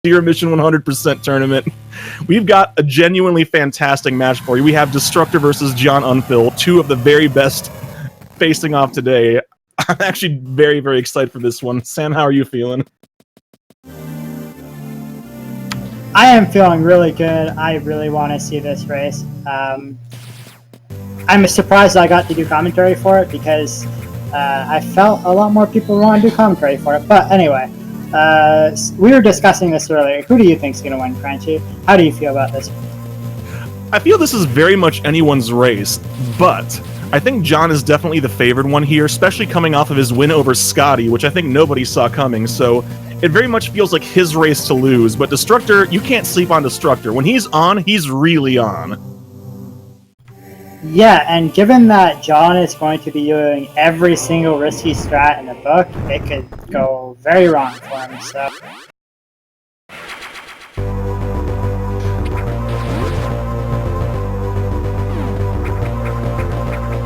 your Mission 100% tournament. We've got a genuinely fantastic match for you. We have Destructor versus John Unfill, two of the very best facing off today. I'm actually very, very excited for this one. Sam, how are you feeling? I am feeling really good. I really want to see this race. I'm surprised I got to do commentary for it because I felt a lot more people want to do commentary for it. But anyway, we were discussing this earlier. Who do you think is going to win, Crunchy? How do you feel about this? I feel this is very much anyone's race, but I think John is definitely the favored one here, especially coming off of his win over Scotty, which I think nobody saw coming, so it very much feels like his race to lose. But Destructor, you can't sleep on Destructor. When he's on, he's really on. Yeah, and given that John is going to be doing every single risky strat in the book, it could go very wrong for him, so...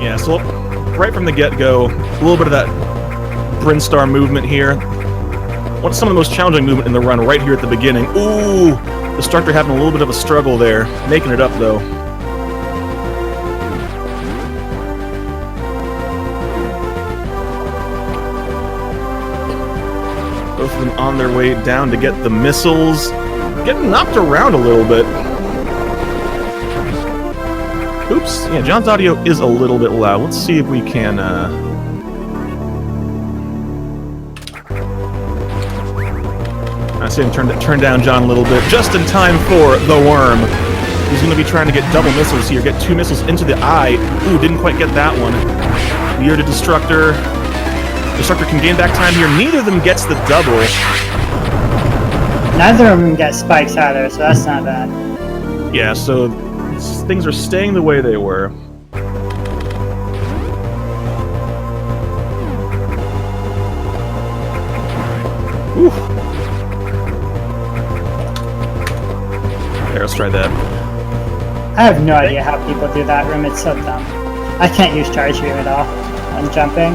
Yeah, so right from the get-go, a little bit of that Brinstar movement here. What's some of the most challenging movement in the run right here at the beginning? Ooh! Destructor having a little bit of a struggle there. Making it up, though. Both of them on their way down to get the missiles. Getting knocked around a little bit. Oops. Yeah, John's audio is a little bit loud. Let's see if we can, I see him turn down John a little bit, just in time for the worm. He's going to be trying to get double missiles here, get two missiles into the eye. Ooh, didn't quite get that one. Near to Destructor. Destructor can gain back time here. Neither of them gets the double. Neither of them get spikes either, so that's not bad. Yeah, so things are staying the way they were. Ooh. There, let's try that. I have no idea how people do that room, it's so dumb. I can't use charge beam at all when jumping.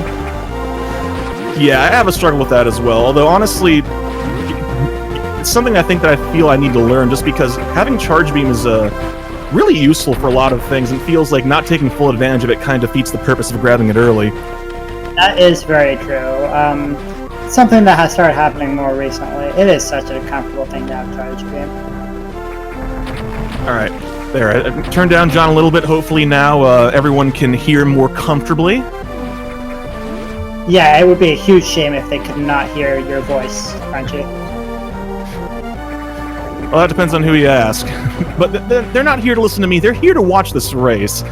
Yeah, I have a struggle with that as well, although honestly, it's something I think that I feel I need to learn, just because having charge beam is really useful for a lot of things, and feels like not taking full advantage of it kind of defeats the purpose of grabbing it early. That is very true. Something that has started happening more recently. It is such a comfortable thing to have charge beam. Alright, there. I turned down John a little bit. Hopefully now everyone can hear more comfortably. Yeah, it would be a huge shame if they could not hear your voice, Crunchy. Well, that depends on who you ask. But they're not here to listen to me. They're here to watch this race.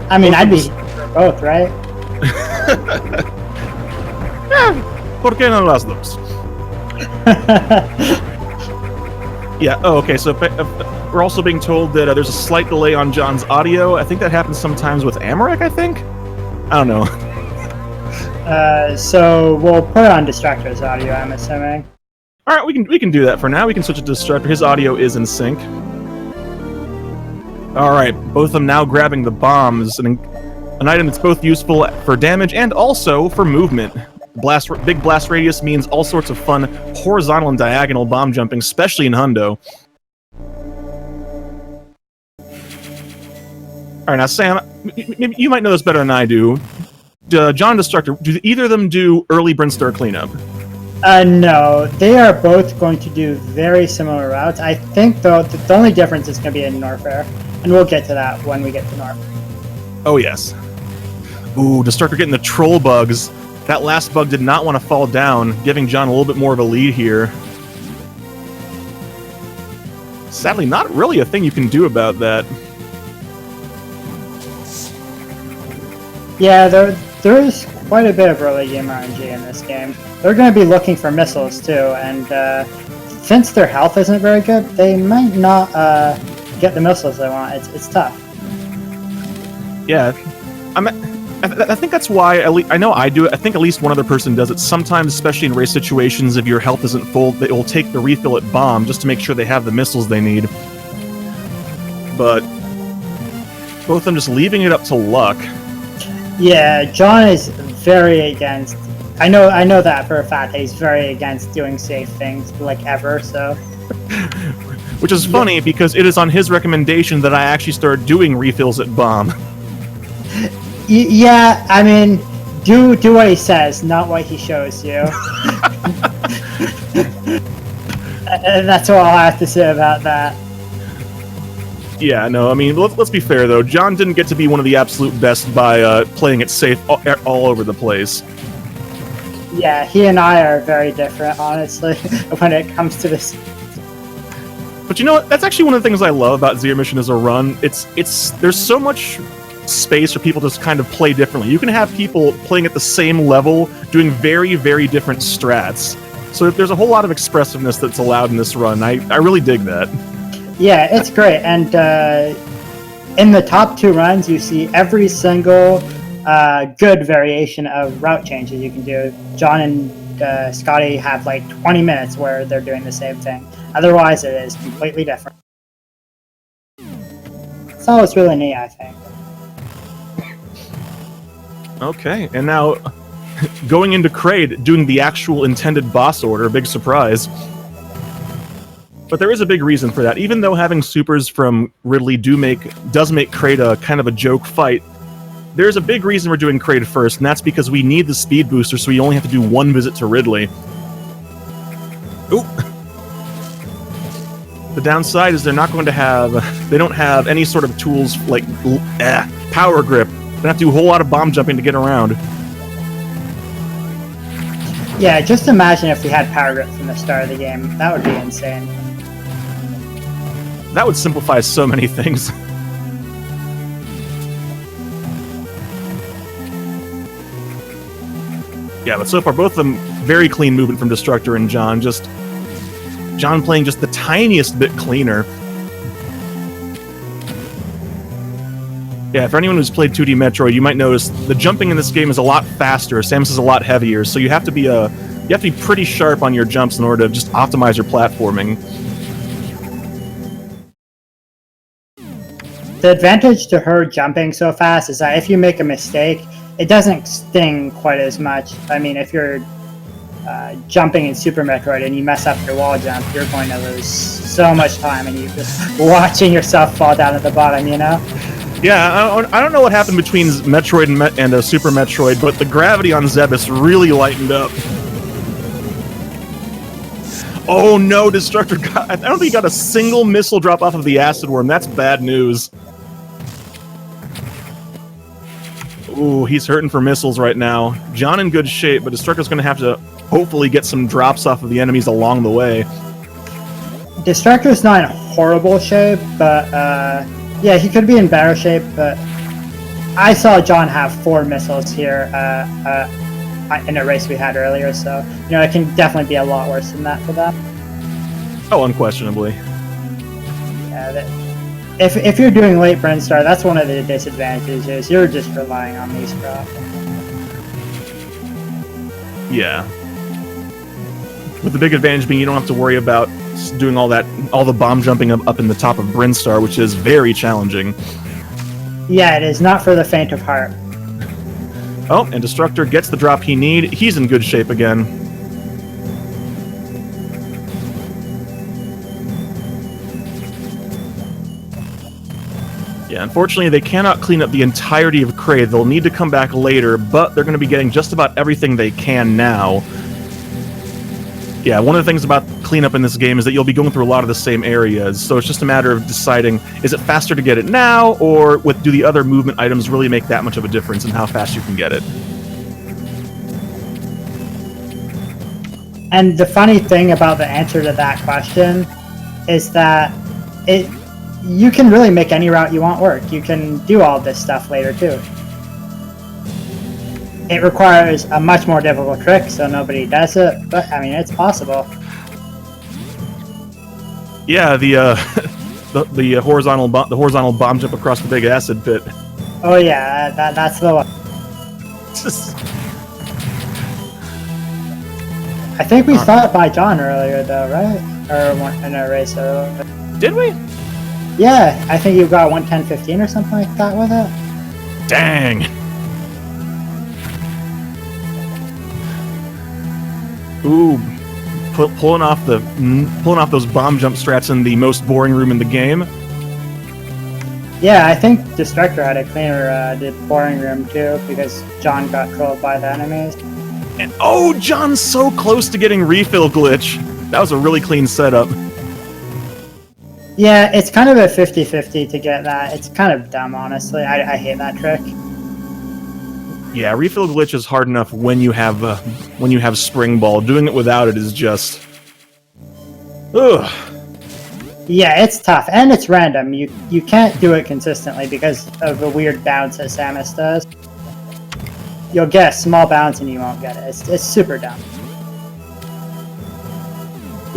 I mean, I'd be here for both, right? ¿Por qué no las dos? Yeah, oh, okay, so we're also being told that there's a slight delay on John's audio. I think that happens sometimes with Amarek, I think? I don't know. So we'll put it on Destructor's audio, I'm assuming. Alright, we can do that for now. We can switch it to Destructor. His audio is in sync. Alright, both of them now grabbing the bombs. An item that's both useful for damage and also for movement. Big blast radius means all sorts of fun horizontal and diagonal bomb jumping, especially in Hundo. Alright, now Sam, you might know this better than I do. John and Destructor, do either of them do early Brinstar cleanup? No, they are both going to do very similar routes. I think, though, the only difference is going to be in Norfair, and we'll get to that when we get to North. Oh, yes. Ooh, Destructor getting the troll bugs. That last bug did not want to fall down, giving John a little bit more of a lead here. Sadly, not really a thing you can do about that. Yeah, there is quite a bit of early game RNG in this game. They're going to be looking for missiles too, and since their health isn't very good, they might not get the missiles they want. It's tough. Yeah, I think that's why, I know I do it, I think at least one other person does it. Sometimes, especially in race situations, if your health isn't full, they will take the refill at bomb just to make sure they have the missiles they need. But both of them just leaving it up to luck. Yeah, John is very against I know that for a fact. He's very against doing safe things, like ever. So, which is funny because it is on his recommendation that I actually started doing refills at bomb. Yeah, I mean, do what he says, not what he shows you. And that's all I have to say about that. Yeah, no, I mean, let's be fair, though. John didn't get to be one of the absolute best by playing it safe all over the place. Yeah, he and I are very different, honestly, when it comes to this. But you know what? That's actually one of the things I love about Zero Mission as a run. There's so much space for people to kind of play differently. You can have people playing at the same level, doing very, very different strats. So there's a whole lot of expressiveness that's allowed in this run. I really dig that. Yeah, it's great. And in the top 2 runs, you see every single good variation of route changes you can do. John and Scotty have like 20 minutes where they're doing the same thing. Otherwise, it is completely different. So it's really neat, I think. Okay, and now going into Kraid, doing the actual intended boss order, big surprise. But there is a big reason for that. Even though having supers from Ridley does make Kraid a kind of a joke fight, there's a big reason we're doing Kraid first, and that's because we need the speed booster, so we only have to do one visit to Ridley. Oop. The downside is they don't have any sort of tools like power grip. They have to do a whole lot of bomb jumping to get around. Yeah, just imagine if we had power grip from the start of the game. That would be insane. That would simplify so many things. Yeah, but so far both of them very clean movement from Destructor and John. John playing just the tiniest bit cleaner. Yeah, for anyone who's played 2D Metroid, you might notice the jumping in this game is a lot faster. Samus is a lot heavier, so you have to be pretty sharp on your jumps in order to just optimize your platforming. The advantage to her jumping so fast is that if you make a mistake, it doesn't sting quite as much. I mean, if you're jumping in Super Metroid and you mess up your wall jump, you're going to lose so much time, and you're just watching yourself fall down at the bottom, you know? Yeah, I don't know what happened between Metroid and Super Metroid, but the gravity on Zebus really lightened up. Oh no, Destructor I don't think he got a single missile drop off of the Acid Worm. That's bad news. Ooh, he's hurting for missiles right now. John in good shape, but Destructor's going to have to hopefully get some drops off of the enemies along the way. Destructor's not in horrible shape, but yeah, he could be in better shape, but I saw John have 4 missiles here in a race we had earlier, so, you know, it can definitely be a lot worse than that for them. Oh, unquestionably. Yeah, if you're doing late Brinstar, that's one of the disadvantages, is you're just relying on these drops. Yeah. With the big advantage being you don't have to worry about doing all the bomb jumping up in the top of Brinstar, which is very challenging. Yeah, it is not for the faint of heart. Oh, and Destructor gets the drop he needs. He's in good shape again. Yeah, unfortunately, they cannot clean up the entirety of Kraid. They'll need to come back later, but they're going to be getting just about everything they can now. Yeah, one of the things about cleanup in this game is that you'll be going through a lot of the same areas, so it's just a matter of deciding, is it faster to get it now, or do the other movement items really make that much of a difference in how fast you can get it? And the funny thing about the answer to that question is that you can really make any route you want work. You can do all this stuff later too. It requires a much more difficult trick, so nobody does it, but I mean, it's possible. Yeah, the horizontal bomb jump across the big acid pit. Oh yeah, that's the one. I think we saw it by John earlier, though, right? Or in a race earlier. Did we? Yeah, I think you got 1:10:15 or something like that with it. Dang. Ooh, pulling off those bomb jump strats in the most boring room in the game. Yeah, I think Destructor had a cleaner boring room too, because John got trolled by the enemies. And oh, John's so close to getting refill glitch. That was a really clean setup. Yeah, it's kind of a 50-50 to get that. It's kind of dumb, honestly. I hate that trick. Yeah, refill glitch is hard enough when you have spring ball. Doing it without it is just, ugh. Yeah, it's tough, and it's random. You can't do it consistently because of the weird bounce that Samus does. You'll get a small bounce and you won't get it. It's super dumb.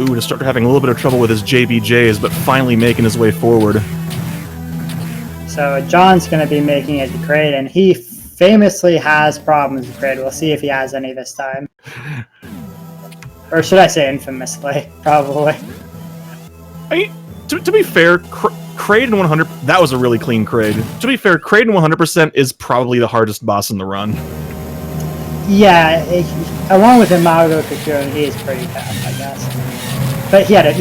Ooh, Destructor having a little bit of trouble with his JBJs, but finally making his way forward. So John's going to be making it to Kraid, and he famously has problems with Kraid. We'll see if he has any this time. Or should I say infamously? Probably. To be fair, Kraid in 100... That was a really clean Kraid. To be fair, Kraid in 100% is probably the hardest boss in the run. Yeah, along with Imago Cocoon, he is pretty tough, I guess. But he had a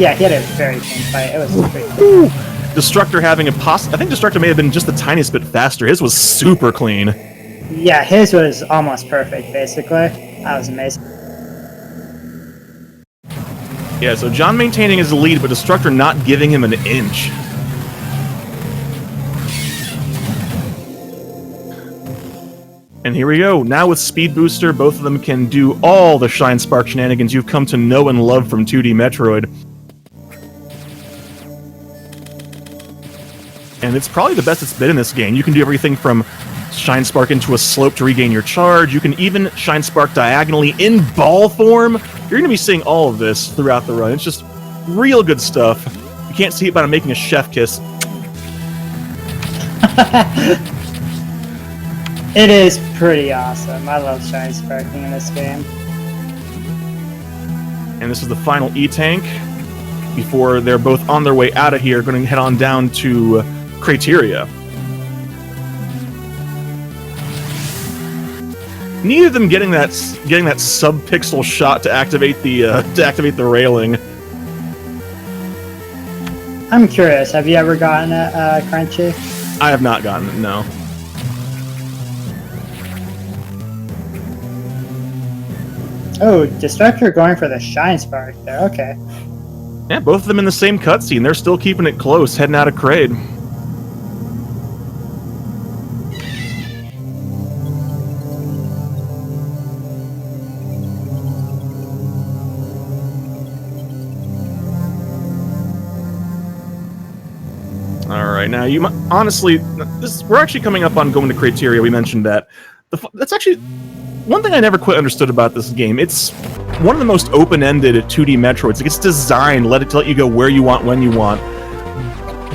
very clean fight. It was pretty cool. Destructor having I think Destructor may have been just the tiniest bit faster. His was super clean. Yeah, his was almost perfect, basically. That was amazing. Yeah, so John maintaining his lead, but Destructor not giving him an inch. And here we go. Now with Speed Booster, both of them can do all the Shine Spark shenanigans you've come to know and love from 2D Metroid. And it's probably the best it's been in this game. You can do everything from Shine Spark into a slope to regain your charge. You can even Shine Spark diagonally in ball form. You're going to be seeing all of this throughout the run. It's just real good stuff. You can't see it, but I'm making a chef kiss. It is pretty awesome. I love Shine Sparking in this game. And this is the final E-Tank. Before they're both on their way out of here, going to head on down to Crateria. Neither of them getting that sub-pixel shot to activate the railing. I'm curious. Have you ever gotten it, Crunchy? I have not gotten it. No. Oh, Destructor going for the Shine Spark there. Okay. Yeah, both of them in the same cutscene. They're still keeping it close, heading out of Kraid. Alright, now you honestly, we're actually coming up on going to Crateria. We mentioned that. That's actually one thing I never quite understood about this game. It's one of the most open-ended 2D Metroids. It's designed to let you go where you want, when you want.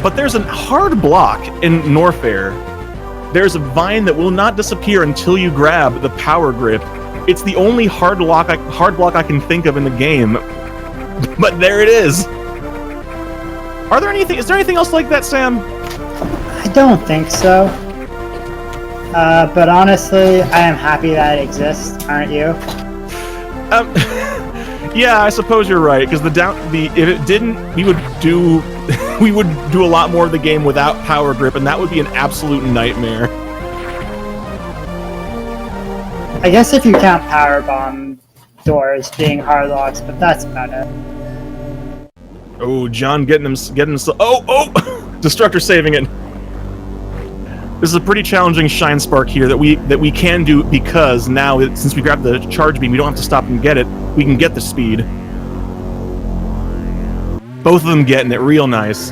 But there's a hard block in Norfair. There's a vine that will not disappear until you grab the power grip. It's the only hard block I can think of in the game. But there it is. Is there anything else like that, Sam? I don't think so. But honestly, I am happy that it exists, aren't you? Yeah, I suppose you're right. Because if it didn't, we would do a lot more of the game without power grip, and that would be an absolute nightmare. I guess if you count power bomb doors being hard locks, but that's about it. Oh, John getting him. Oh! Destructor saving it. This is a pretty challenging Shine Spark here that we can do because now, since we grabbed the charge beam, we don't have to stop and get it. We can get the speed. Both of them getting it real nice.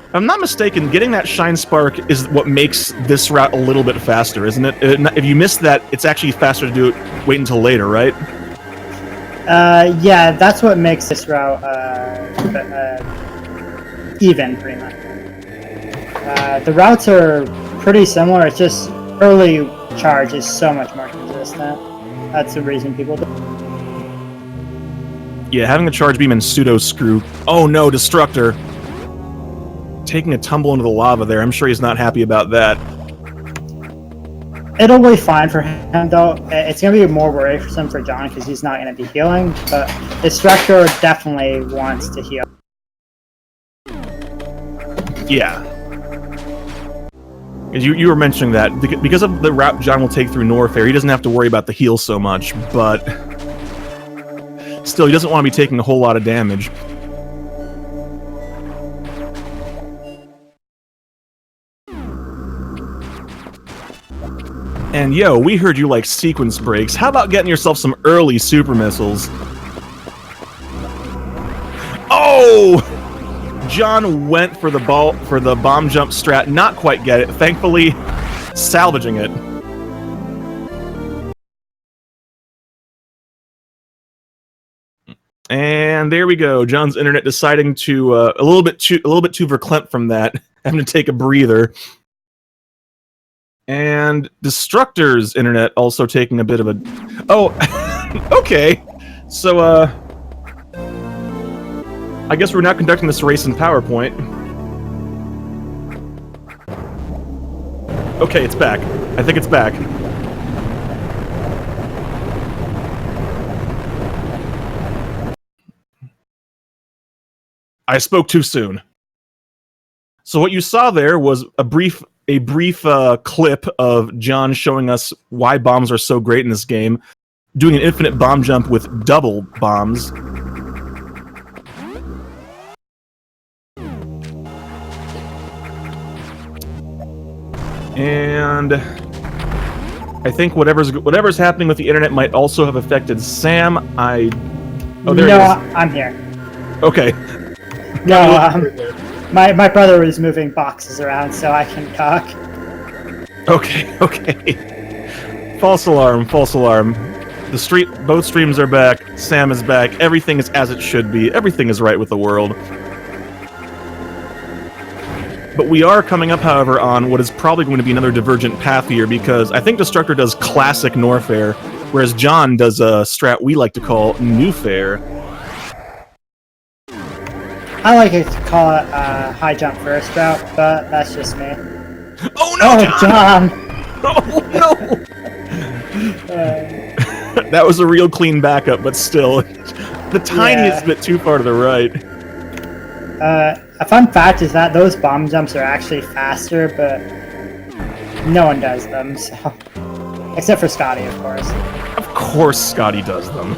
If I'm not mistaken, getting that Shine Spark is what makes this route a little bit faster, isn't it? If you miss that, it's actually faster to do it. Wait until later, right? Yeah, that's what makes this route even, pretty much. The routes are pretty similar, it's just early charge is so much more consistent. That's the reason people do. Yeah, having a charge beam and pseudo screw. Oh no, Destructor. Taking a tumble into the lava there. I'm sure he's not happy about that. It'll be fine for him, though. It's going to be more worrisome for John because he's not going to be healing, but Destructor definitely wants to heal. Yeah. You were mentioning that. Because of the route John will take through Norfair, he doesn't have to worry about the heal so much, but still, he doesn't want to be taking a whole lot of damage. And yo, we heard you like sequence breaks. How about getting yourself some early super missiles? Oh! John went for the bomb jump strat, not quite get it. Thankfully, salvaging it. And there we go. John's internet deciding to a little bit too verklempt from that, having to take a breather. And Destructor's internet also taking a bit of a... Oh, okay. So, I guess we're now conducting this race in PowerPoint. Okay, it's back. I think it's back. I spoke too soon. So what you saw there was a brief clip of John showing us why bombs are so great in this game, doing an infinite bomb jump with double bombs. And I think whatever's happening with the internet might also have affected Sam. Oh, there he is. I'm here. Okay. No, my brother was moving boxes around, so I can talk. Okay. False alarm. Both streams are back. Sam is back. Everything is as it should be. Everything is right with the world. But we are coming up, however, on what is probably going to be another divergent path here, because I think Destructor does classic Norfair, whereas John does a strat we like to call Newfair. I like it to call it high jump first route, but that's just me. Oh no, John! Oh no! That was a real clean backup, but still, the tiniest bit too far to the right. A fun fact is that those bomb jumps are actually faster, but no one does them, so... Except for Scotty, of course. Of course Scotty does them.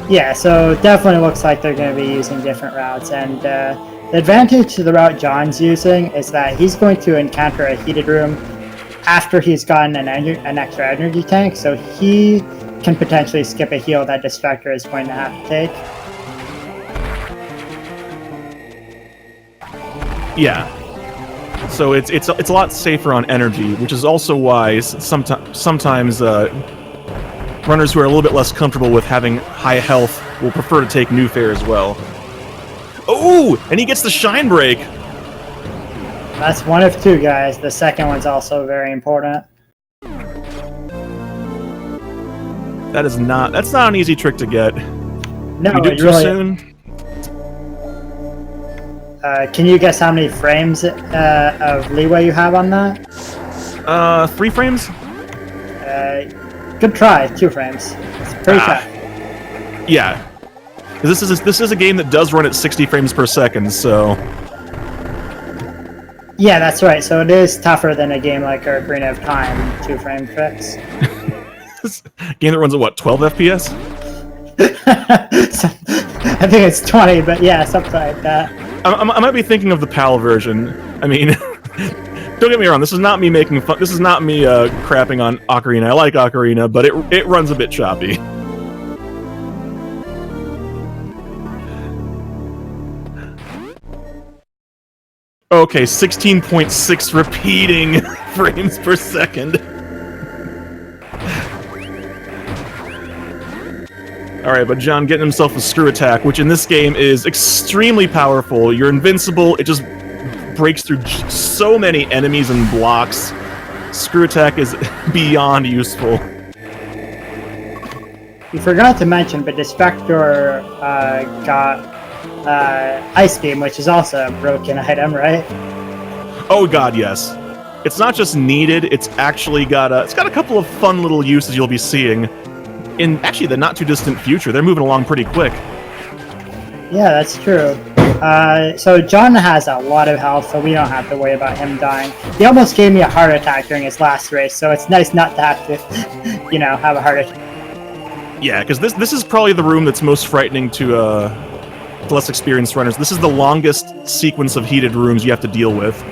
Yeah, so it definitely looks like they're going to be using different routes, and the advantage to the route John's using is that he's going to encounter a heated room after he's gotten an extra energy tank, so he can potentially skip a heal that Destructor is going to have to take. Yeah. So it's a lot safer on energy, which is also why sometimes runners who are a little bit less comfortable with having high health will prefer to take Newfair as well. Oh, and he gets the shine break. That's one of two, guys. The second one's also very important. That's not an easy trick to get. No, you do it too soon. Can you guess how many frames of leeway you have on that? 3 frames? Good try. 2 frames. It's pretty tough. Yeah. This is a game that does run at 60 frames per second, so... Yeah, that's right. So it is tougher than a game like Ocarina of Time, 2-frame tricks. Game that runs at, what, 12 FPS? I think it's 20, but yeah, something like that. I might be thinking of the PAL version. I mean, don't get me wrong, this is not me making fun. This is not me crapping on Ocarina. I like Ocarina, but it runs a bit choppy. Okay, 16.6 repeating frames per second. Alright, but John getting himself a screw attack, which in this game is extremely powerful. You're invincible, it just breaks through so many enemies and blocks. Screw attack is beyond useful. You forgot to mention, but Destructor got Ice Beam, which is also a broken item, right? Oh god, yes. It's not just needed, it's actually got a couple of fun little uses you'll be seeing in actually the not too distant future. They're moving along pretty quick. Yeah, that's true. So John has a lot of health, so we don't have to worry about him dying. He almost gave me a heart attack during his last race, so it's nice not to have to, you know, have a heart attack. Yeah, because this is probably the room that's most frightening to less experienced runners. This is the longest sequence of heated rooms you have to deal with.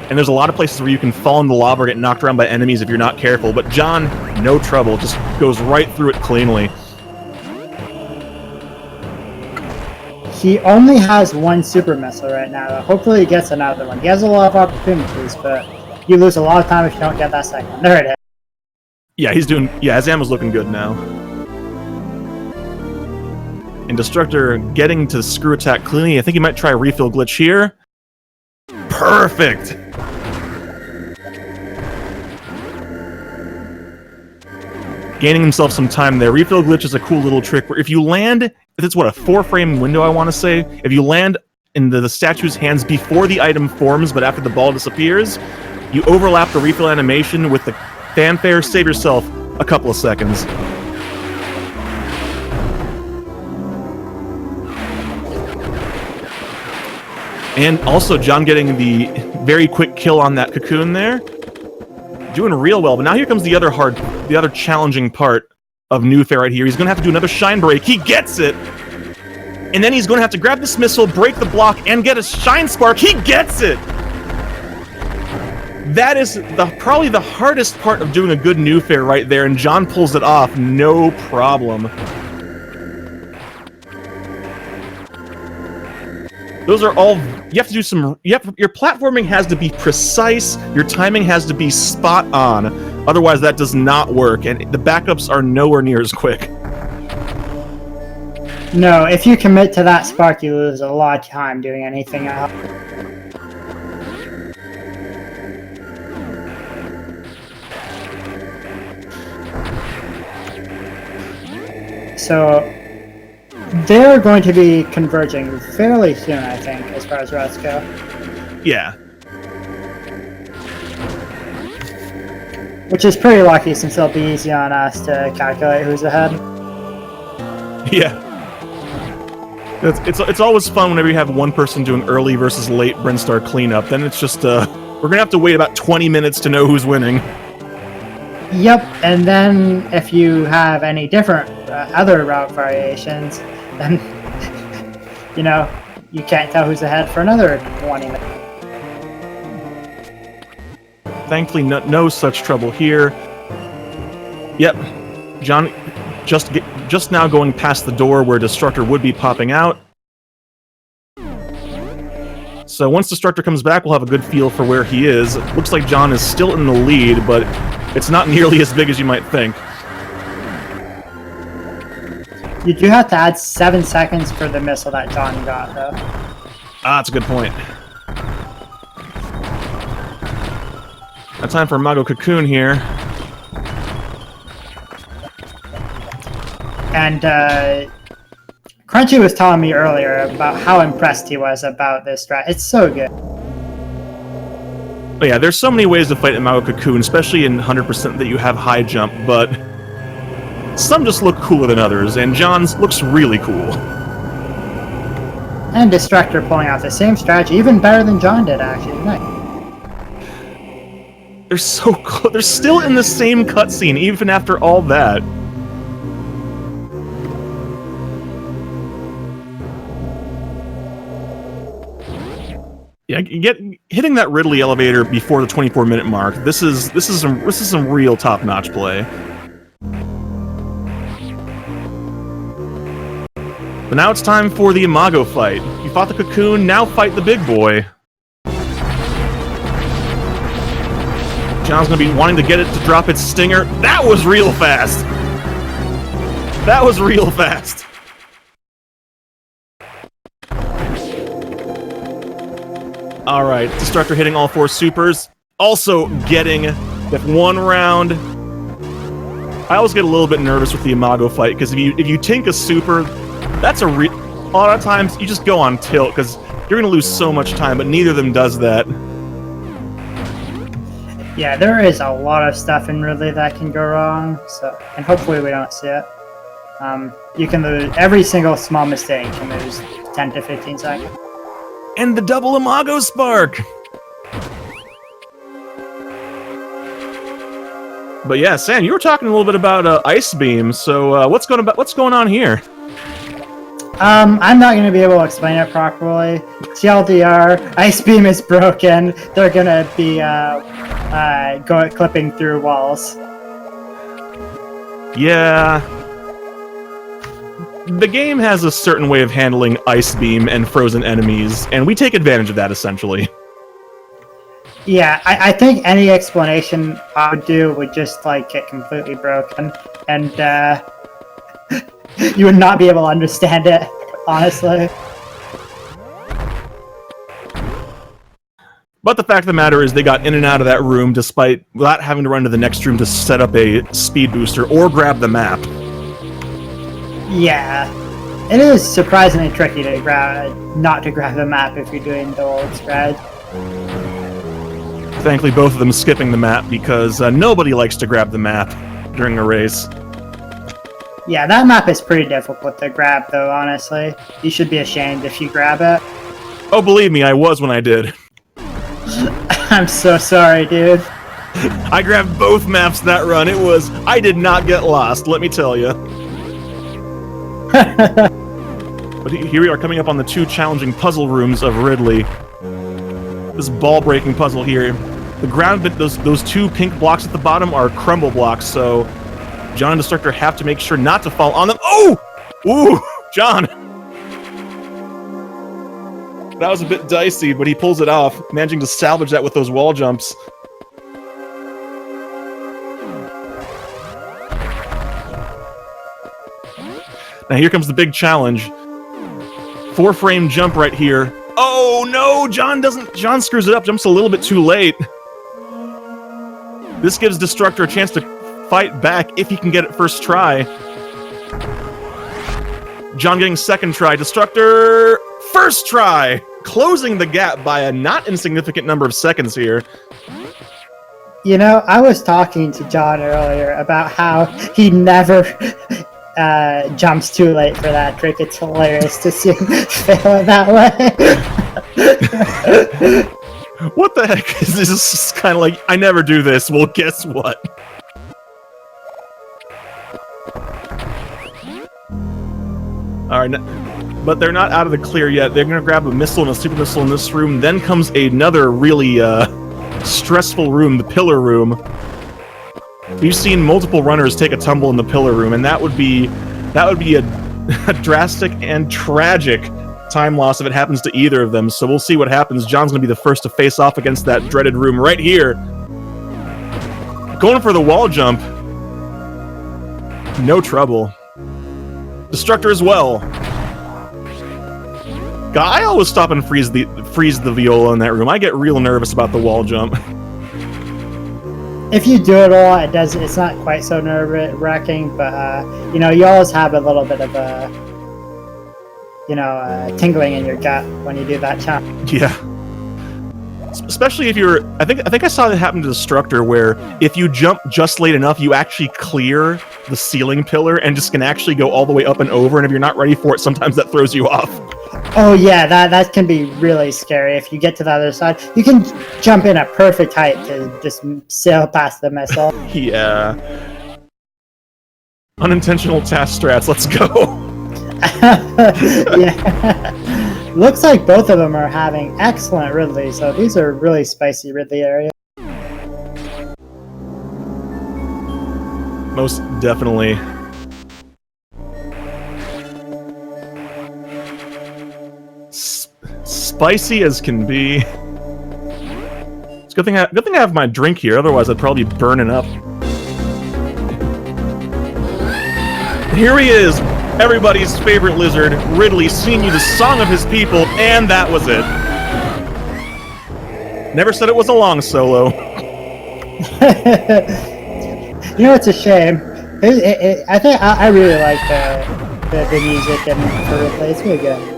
And there's a lot of places where you can fall in the lava or get knocked around by enemies if you're not careful. But John, no trouble, just goes right through it cleanly. He only has one super missile right now, though. Hopefully he gets another one. He has a lot of opportunities, but you lose a lot of time if you don't get that second one. There it is. Yeah, his ammo's looking good now. And Destructor getting to screw attack cleanly. I think he might try a refill glitch here. Perfect! Gaining himself some time there. Refill glitch is a cool little trick where if you land, it's what, a 4-frame window I want to say? If you land in the statue's hands before the item forms but after the ball disappears, you overlap the refill animation with the fanfare, save yourself a couple of seconds. And also John getting the very quick kill on that cocoon there. Doing real well, but now here comes the other challenging part of New Fair right here. He's going to have to do another shine break. He gets it! And then he's going to have to grab this missile, break the block, and get a shine spark. He gets it! That is probably the hardest part of doing a good New Fair right there, and John pulls it off, no problem. Those are all, you have to do some, your platforming has to be precise, your timing has to be spot on, otherwise that does not work, and the backups are nowhere near as quick. No, if you commit to that spark, you lose a lot of time doing anything else. So they're going to be converging fairly soon, I think, as far as routes go. Yeah. Which is pretty lucky, since it'll be easy on us to calculate who's ahead. Yeah. It's always fun whenever you have one person doing early versus late Brinstar cleanup. Then it's just, we're gonna have to wait about 20 minutes to know who's winning. Yep, and then if you have any different other route variations, then, you know, you can't tell who's ahead for another 20 minutes. Thankfully, no such trouble here. Yep, John just now going past the door where Destructor would be popping out. So once Destructor comes back, we'll have a good feel for where he is. It looks like John is still in the lead, but it's not nearly as big as you might think. You do have to add 7 seconds for the missile that John got, though. Ah, that's a good point. Now time for Mago Cocoon here. And Crunchy was telling me earlier about how impressed he was about this strat. It's so good. Oh yeah, there's so many ways to fight a Mago Cocoon, especially in 100% that you have high jump, but some just look cooler than others, and John's looks really cool. And Destructor pulling out the same strategy, even better than John did, actually. Nice. They're so cool. They're still in the same cutscene, even after all that. Yeah, hitting that Ridley elevator before the 24-minute mark. This is some real top-notch play. But now it's time for the Imago fight. You fought the Cocoon, now fight the big boy. John's gonna be wanting to get it to drop its stinger. That was real fast! That was real fast! Alright, Destructor hitting all 4 supers. Also getting that one round. I always get a little bit nervous with the Imago fight, because if you tink a super, that's a lot of times you just go on tilt, because you're going to lose so much time, but neither of them does that. Yeah, there is a lot of stuff in Ridley that can go wrong, so and hopefully we don't see it. You can lose every single small mistake. You can lose 10 to 15 seconds. And the double Imago Spark! But yeah, Sam, you were talking a little bit about Ice Beam, so what's going on here? I'm not going to be able to explain it properly. TLDR, Ice Beam is broken. They're going to be clipping through walls. Yeah. The game has a certain way of handling Ice Beam and frozen enemies, and we take advantage of that, essentially. Yeah, I think any explanation I would do would just, like, get completely broken, and, you would not be able to understand it, honestly. But the fact of the matter is they got in and out of that room despite without having to run to the next room to set up a speed booster or grab the map. Yeah. It is surprisingly tricky to not to grab the map if you're doing the old strat. Thankfully, both of them skipping the map because nobody likes to grab the map during a race. Yeah, that map is pretty difficult to grab, though, honestly. You should be ashamed if you grab it. Oh, believe me, I was when I did. I'm so sorry, dude. I grabbed both maps that run. I did not get lost, let me tell you. But here we are coming up on the two challenging puzzle rooms of Ridley. This ball-breaking puzzle here. The ground, those two pink blocks at the bottom are crumble blocks, so John and Destructor have to make sure not to fall on them. Oh! Ooh! John! That was a bit dicey, but he pulls it off, managing to salvage that with those wall jumps. Now here comes the big challenge. 4-frame jump right here. Oh no! John screws it up, jumps a little bit too late. This gives Destructor a chance to fight back if he can get it first try. John getting second try. Destructor first try! Closing the gap by a not insignificant number of seconds here. You know, I was talking to John earlier about how he never jumps too late for that trick. It's hilarious to see him fail it that way. What the heck is this? This is kind of like, I never do this. Well, guess what? Alright, but they're not out of the clear yet. They're going to grab a missile and a super missile in this room. Then comes another really stressful room, the pillar room. We've seen multiple runners take a tumble in the pillar room, and that would be a drastic and tragic time loss if it happens to either of them. So we'll see what happens. John's going to be the first to face off against that dreaded room right here. Going for the wall jump. No trouble. Destructor as well. God, I always stop and freeze the viola in that room. I get real nervous about the wall jump. If you do it all, it's not quite so nerve-wracking, but you know, you always have a little bit of a tingling in your gut when you do that challenge. Yeah. Especially if you're, I think I saw that happen to Destructor, where if you jump just late enough, you actually clear the ceiling pillar and just can actually go all the way up and over, and if you're not ready for it, sometimes that throws you off. Oh yeah, that can be really scary. If you get to the other side, you can jump in at perfect height to just sail past the missile. Yeah. Unintentional task strats, let's go! Yeah. Looks like both of them are having excellent Ridley, so these are really spicy Ridley areas. Most definitely. Spicy as can be. It's a good thing I have my drink here, otherwise I'd probably be burning up. Here he is, everybody's favorite lizard, Ridley, singing you the song of his people, and that was it. Never said it was a long solo. You know, it's a shame. I think I really like the music and for Ridley. It's really good.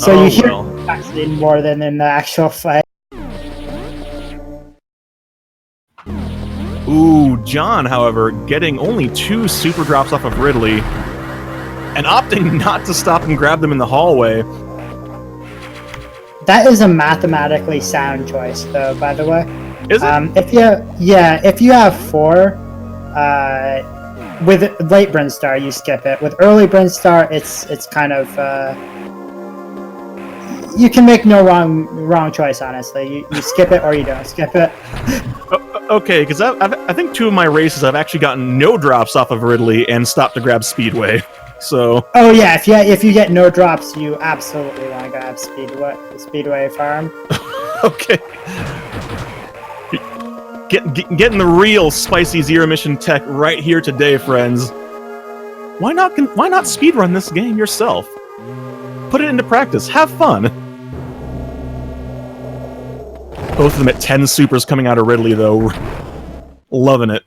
So Oh, you hear well. Actually, more than in the actual fight. Ooh, John, however, getting only 2 super drops off of Ridley, and opting not to stop and grab them in the hallway. That is a mathematically sound choice, though. By the way, Is it? if you have 4, with late Brinstar, you skip it. With early Brinstar, it's kind of you can make no wrong choice. Honestly, you skip it or you don't skip it. Okay, because I think 2 of my races I've actually gotten no drops off of Ridley and stopped to grab Speedway. So. Oh yeah, if you get no drops, you absolutely want to grab Speedway Farm. Okay. Getting the real spicy zero mission tech right here today, friends. Why not speedrun this game yourself? Put it into practice. Have fun. Both of them at 10 supers coming out of Ridley, though. Loving it.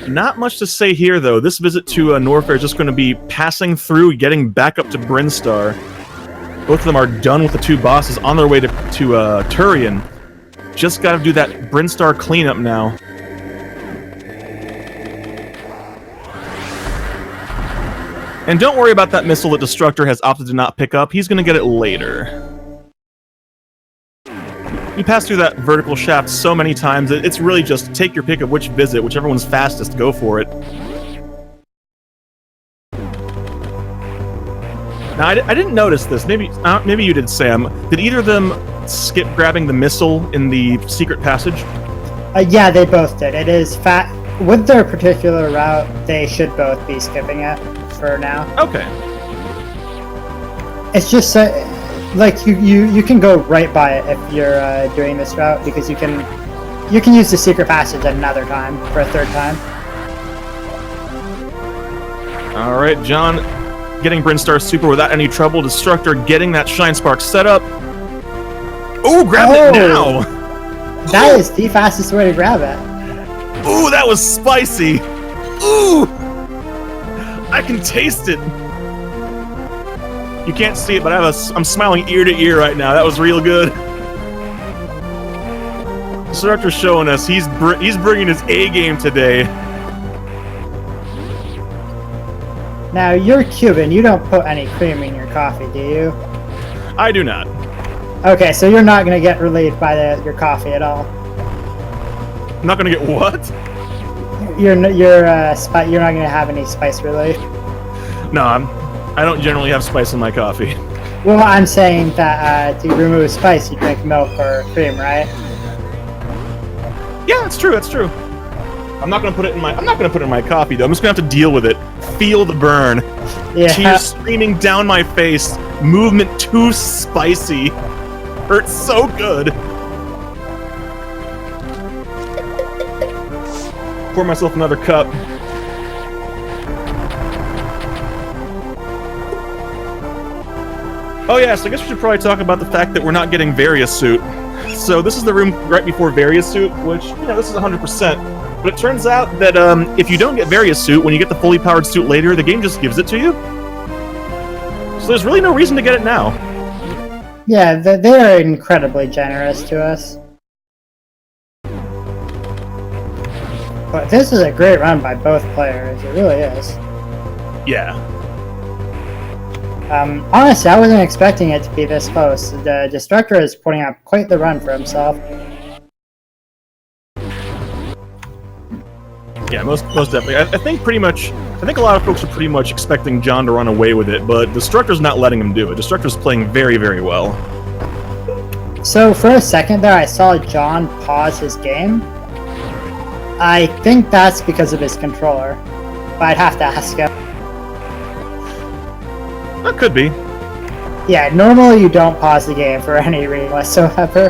Not much to say here, though. This visit to Norfair is just going to be passing through, getting back up to Brinstar. Both of them are done with the 2 bosses, on their way to Turian. Just got to do that Brinstar cleanup now. And don't worry about that missile that Destructor has opted to not pick up. He's going to get it later. You pass through that vertical shaft so many times, it's really just take your pick of which visit, whichever one's fastest, go for it. Now, I didn't notice this. Maybe you did, Sam. Did either of them skip grabbing the missile in the secret passage? Yeah, they both did. It is with their particular route, they should both be skipping it for now. Okay. It's just like you can go right by it if you're doing this route, because you can use the secret passage another time for a 3rd time. All right, John getting Brinstar Super without any trouble. Destructor getting that Shine Spark set up. Ooh, grab it now! That is the fastest way to grab it. Ooh, that was spicy! Ooh! I can taste it! You can't see it, but I'm smiling ear to ear right now. That was real good. Destructor's showing us he's bringing his A game today. Now, you're Cuban. You don't put any cream in your coffee, do you? I do not. Okay, so you're not going to get relieved by your coffee at all. I'm not going to get what? You're not going to have any spice relief. No, I don't generally have spice in my coffee. Well, I'm saying that to remove spice, you drink milk or cream, right? Yeah, that's true. That's true. I'm not gonna put it in my coffee though. I'm just gonna have to deal with it. Feel the burn. Yeah. Tears streaming down my face. Movement too spicy. Hurts so good. Pour myself another cup. Oh yeah, so I guess we should probably talk about the fact that we're not getting Various Suit. So this is the room right before Various Suit, which, this is 100%. But it turns out that if you don't get Various Suit, when you get the fully powered suit later, the game just gives it to you. So there's really no reason to get it now. Yeah, they are incredibly generous to us. But this is a great run by both players, it really is. Yeah. Honestly, I wasn't expecting it to be this close. The Destructor is putting up quite the run for himself. Yeah, most definitely. I think a lot of folks are pretty much expecting John to run away with it, but Destructor's not letting him do it. Destructor's playing very, very well. So for a second there, I saw John pause his game. I think that's because of his controller, but I'd have to ask him. That could be. Yeah, normally you don't pause the game for any reason whatsoever.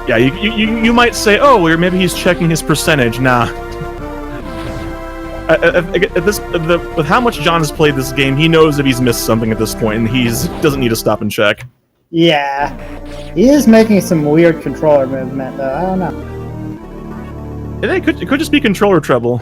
Yeah, you might say, oh, well, maybe he's checking his percentage. Nah. With how much John has played this game, he knows if he's missed something at this point, and he doesn't need to stop and check. Yeah. He is making some weird controller movement, though. I don't know. It could just be controller trouble.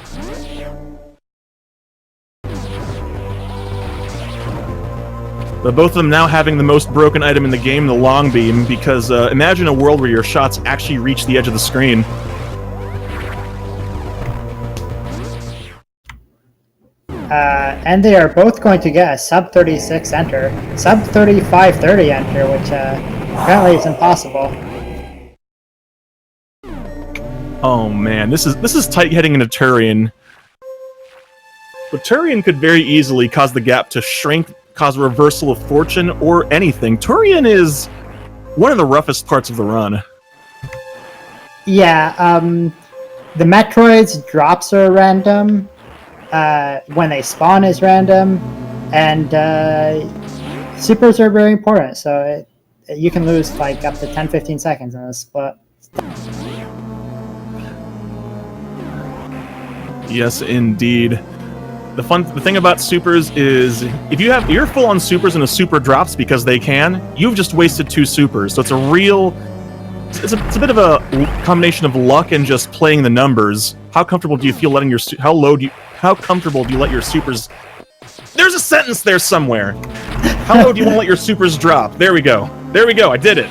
But both of them now having the most broken item in the game, the long beam, because imagine a world where your shots actually reach the edge of the screen. And they are both going to get a sub 36 enter, sub 3530 enter, which apparently is impossible. Oh man, this is tight heading into Turian. But Turian could very easily cause the gap to shrink, cause a reversal of fortune, or anything. Turian is one of the roughest parts of the run. Yeah, the Metroids drops are random. When they spawn is random, and supers are very important, so you can lose like up to 10-15 seconds in this split. Yes, indeed. The thing about supers is if you're full on supers and a super drops because they can, you've just wasted 2 supers. So it's a bit of a combination of luck and just playing the numbers. How comfortable do you feel letting how comfortable do you let your supers... There's a sentence there somewhere! How low do you want to let your supers drop? There we go. There we go, I did it!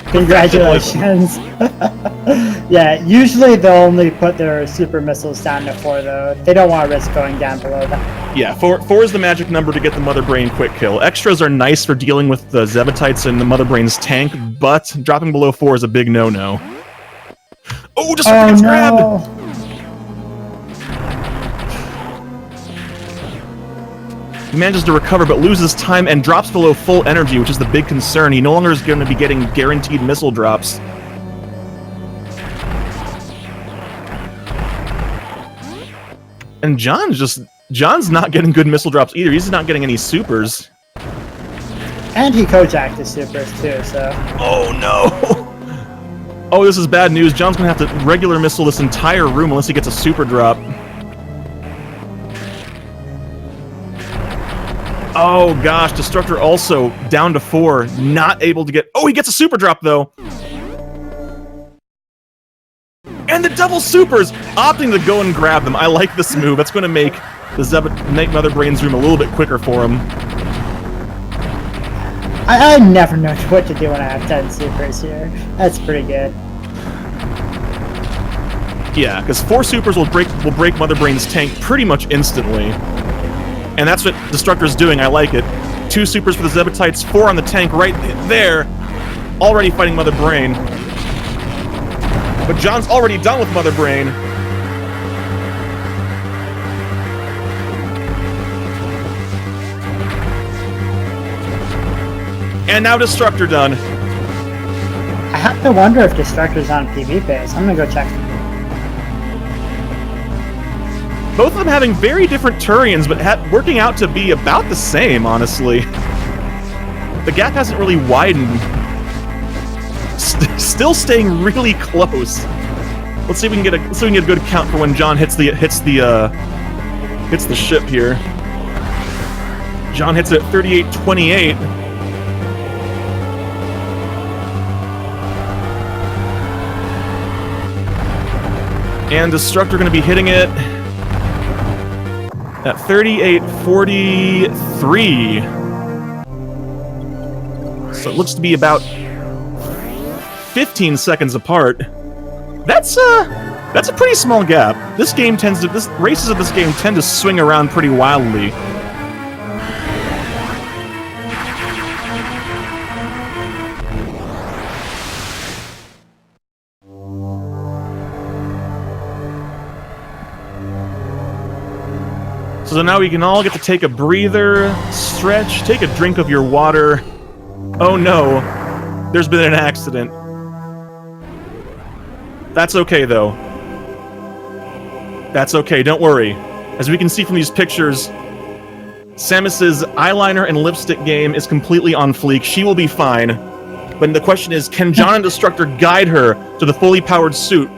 Congratulations! Yeah, usually they'll only put their super missiles down to 4, though. They don't want to risk going down below that. Yeah, 4 is the magic number to get the Mother Brain quick kill. Extras are nice for dealing with the Zebatites and the Mother Brain's tank, but dropping below 4 is a big no-no. Oh, just gets grabbed! He manages to recover, but loses time and drops below full energy, which is the big concern. He no longer is going to be getting guaranteed missile drops. And John's not getting good missile drops either. He's not getting any supers. And he co-jacked his supers too, so... Oh no! Oh, this is bad news. John's going to have to regular missile this entire room unless he gets a super drop. Oh gosh, Destructor also down to 4, not able to get... Oh, he gets a super drop though! And the double supers! Opting to go and grab them. I like this move. That's going to make Mother Brain's room a little bit quicker for him. I never know what to do when I have 10 supers here. That's pretty good. Yeah, because 4 supers will break Mother Brain's tank pretty much instantly. And that's what Destructor's doing, I like it. 2 supers for the Zebatites, 4 on the tank right there, already fighting Mother Brain. But John's already done with Mother Brain. And now Destructor done. I have to wonder if Destructor's on PB base. I'm gonna go check. Both of them having very different Turians, but working out to be about the same, honestly. The gap hasn't really widened. Still staying really close. Let's see if we can get a good count for when John hits the ship here. John hits it at 38:28. And Destructor going to be hitting it at 38:43. So it looks to be about 15 seconds apart. That's a pretty small gap. Races of this game tend to swing around pretty wildly. So now we can all get to take a breather, stretch, take a drink of your water. Oh no, there's been an accident. That's okay though. That's okay, don't worry. As we can see from these pictures, Samus's eyeliner and lipstick game is completely on fleek. She will be fine. But the question is, can John and Destructor guide her to the fully powered suit,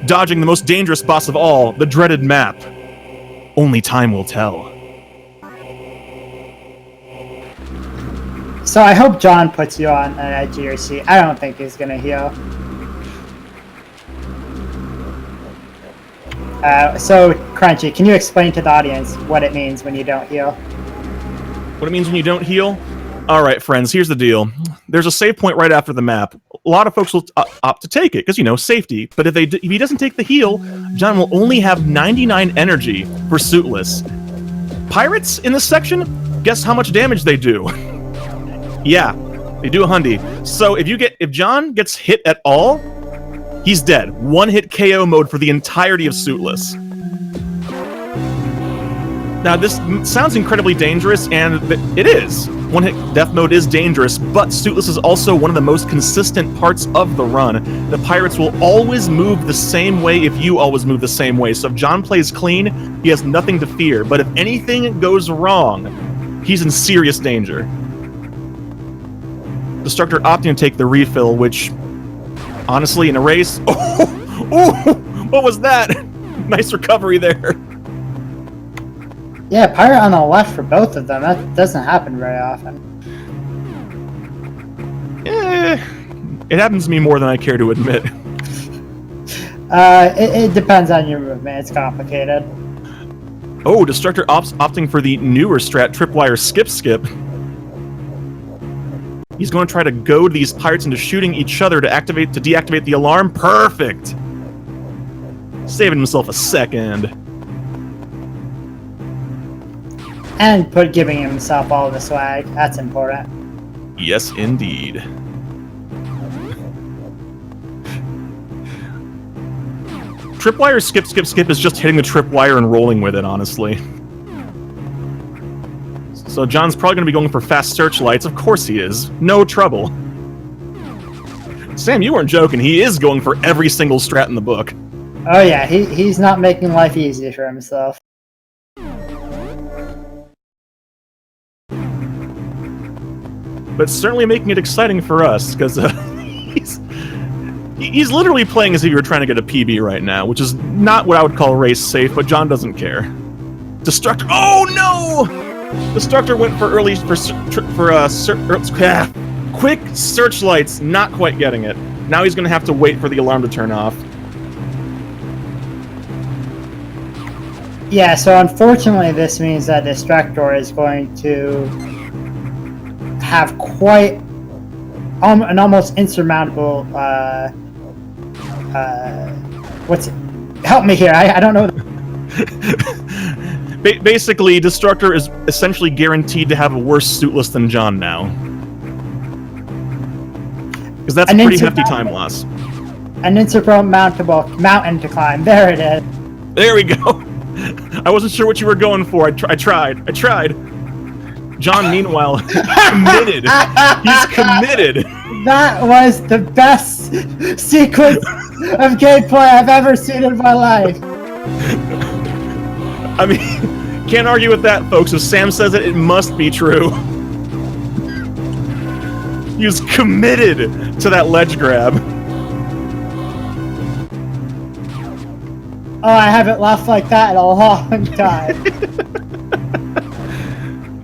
dodging the most dangerous boss of all, the dreaded map? Only time will tell. So I hope John puts you on an edge of your seat. I don't think he's gonna heal. So, Crunchy, can you explain to the audience what it means when you don't heal? What it means when you don't heal? Alright, friends, here's the deal. There's a save point right after the map. A lot of folks will opt to take it, because, you know, safety. But if he doesn't take the heal, John will only have 99 energy for Suitless. Pirates in this section, guess how much damage they do? Yeah, they do a hundy. So if John gets hit at all, he's dead. One-hit KO mode for the entirety of Suitless. Now, this sounds incredibly dangerous, and it is. One-hit death mode is dangerous, but Suitless is also one of the most consistent parts of the run. The pirates will always move the same way if you always move the same way. So if John plays clean, he has nothing to fear. But if anything goes wrong, he's in serious danger. Destructor opting to take the refill, which, honestly, in a race... Oh, what was that? Nice recovery there. Yeah, pirate on the left for both of them. That doesn't happen very often. It happens to me more than I care to admit. It depends on your movement. It's complicated. Oh, Destructor opting for the newer strat, Tripwire Skip. He's going to try to goad these pirates into shooting each other to deactivate the alarm. Perfect! Saving himself a second. And giving himself all the swag. That's important. Yes, indeed. Tripwire skip is just hitting the tripwire and rolling with it, honestly. So John's probably going to be going for fast searchlights. Of course he is. No trouble. Sam, you weren't joking. He is going for every single strat in the book. Oh yeah, he's not making life easy for himself. But certainly making it exciting for us, because he's literally playing as if you were trying to get a PB right now, which is not what I would call race safe, but John doesn't care. Destructor. Oh no! Destructor went for quick searchlights, not quite getting it. Now he's going to have to wait for the alarm to turn off. Yeah, so unfortunately this means that Destructor is going to have quite an almost insurmountable help me here, I don't know. Basically, Destructor is essentially guaranteed to have a worse Suitless than John now. Because that's a pretty hefty time loss. An insurmountable mountain to climb, there it is. There we go. I wasn't sure what you were going for. I tried. John, meanwhile, committed. He's committed. That was the best sequence of gameplay I've ever seen in my life. I mean, can't argue with that, folks. If Sam says it, it must be true. He was committed to that ledge grab. Oh, I haven't laughed like that in a long time.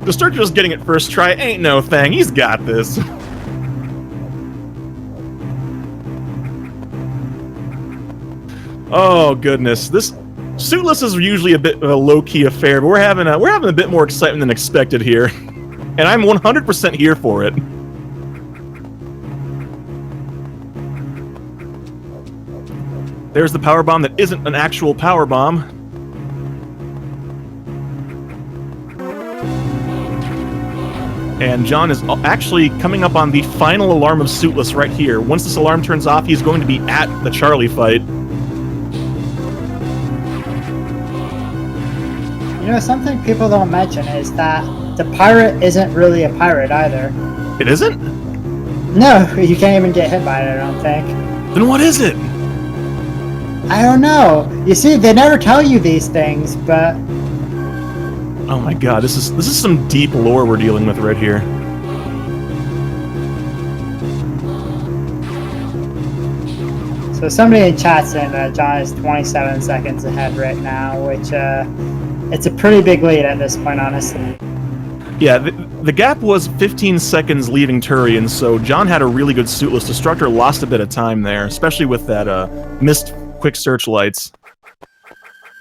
Destructor just getting it first try ain't no thing. He's got this. Oh goodness, this Suitless is usually a bit of a low-key affair, but we're having a bit more excitement than expected here, and I'm 100% here for it. There's the power bomb that isn't an actual power bomb. And John is actually coming up on the final alarm of Suitless right here. Once this alarm turns off, he's going to be at the Charlie fight. You know, something people don't mention is that the pirate isn't really a pirate either. It isn't? No, you can't even get hit by it, I don't think. Then what is it? I don't know. You see, they never tell you these things, but... Oh my god, this is some deep lore we're dealing with right here. So somebody in chat saying that John is 27 seconds ahead right now, which it's a pretty big lead at this point, honestly. Yeah, the gap was 15 seconds leaving Turian, so John had a really good Suitless. Destructor. Destructor. Lost a bit of time there, especially with that missed quick searchlights. Yeah, so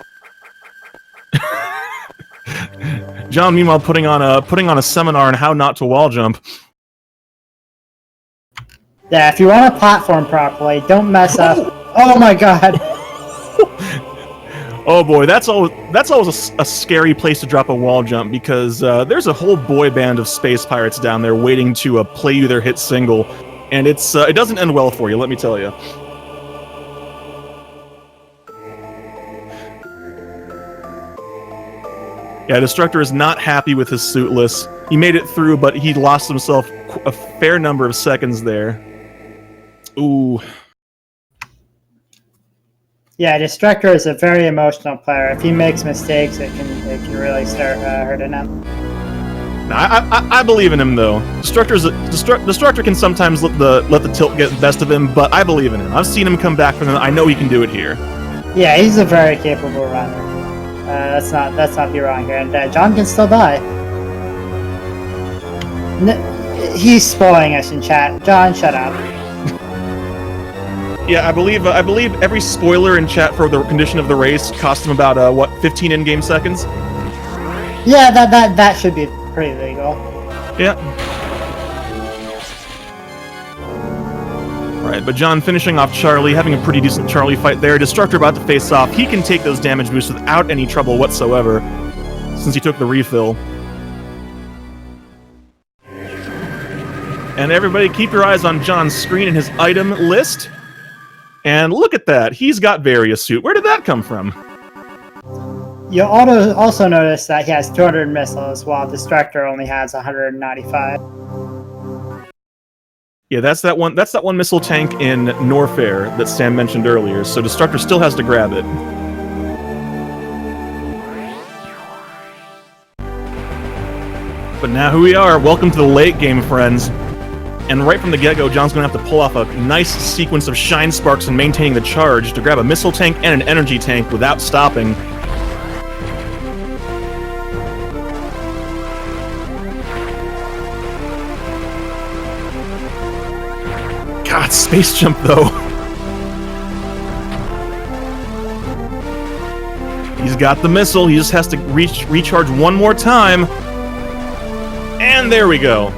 John, meanwhile, putting on a seminar on how not to wall jump. Yeah, if you want to platform properly, don't mess up. Oh my god. Oh boy, that's always a scary place to drop a wall jump because there's a whole boy band of space pirates down there waiting to play you their hit single, and it doesn't end well for you. Let me tell you. Yeah, Destructor is not happy with his suitless. He made it through, but he lost himself a fair number of seconds there. Ooh. Yeah, Destructor is a very emotional player. If he makes mistakes, it can really start hurting him. I believe in him though. Destructor can sometimes let the tilt get the best of him, but I believe in him. I've seen him come back from them. I know he can do it here. Yeah, he's a very capable runner. Let's not be wrong here. And John can still die. He's spoiling us in chat. John, shut up. Yeah, I believe every spoiler in chat for the condition of the race cost him about what, 15 in-game seconds? Yeah, that should be pretty legal. Yeah. Right, but John finishing off Charlie, having a pretty decent Charlie fight there. Destructor about to face off. He can take those damage boosts without any trouble whatsoever, since he took the refill. And everybody, keep your eyes on John's screen and his item list. And look at that, he's got various suit. Where did that come from? You'll also notice that he has 200 missiles, while Destructor only has 195. Yeah, that's that one missile tank in Norfair that Sam mentioned earlier, so Destructor still has to grab it. But now here we are, welcome to the late game, friends. And right from the get-go, John's going to have to pull off a nice sequence of shine sparks and maintaining the charge to grab a missile tank and an energy tank without stopping. God, space jump though. He's got the missile, he just has to recharge one more time. And there we go.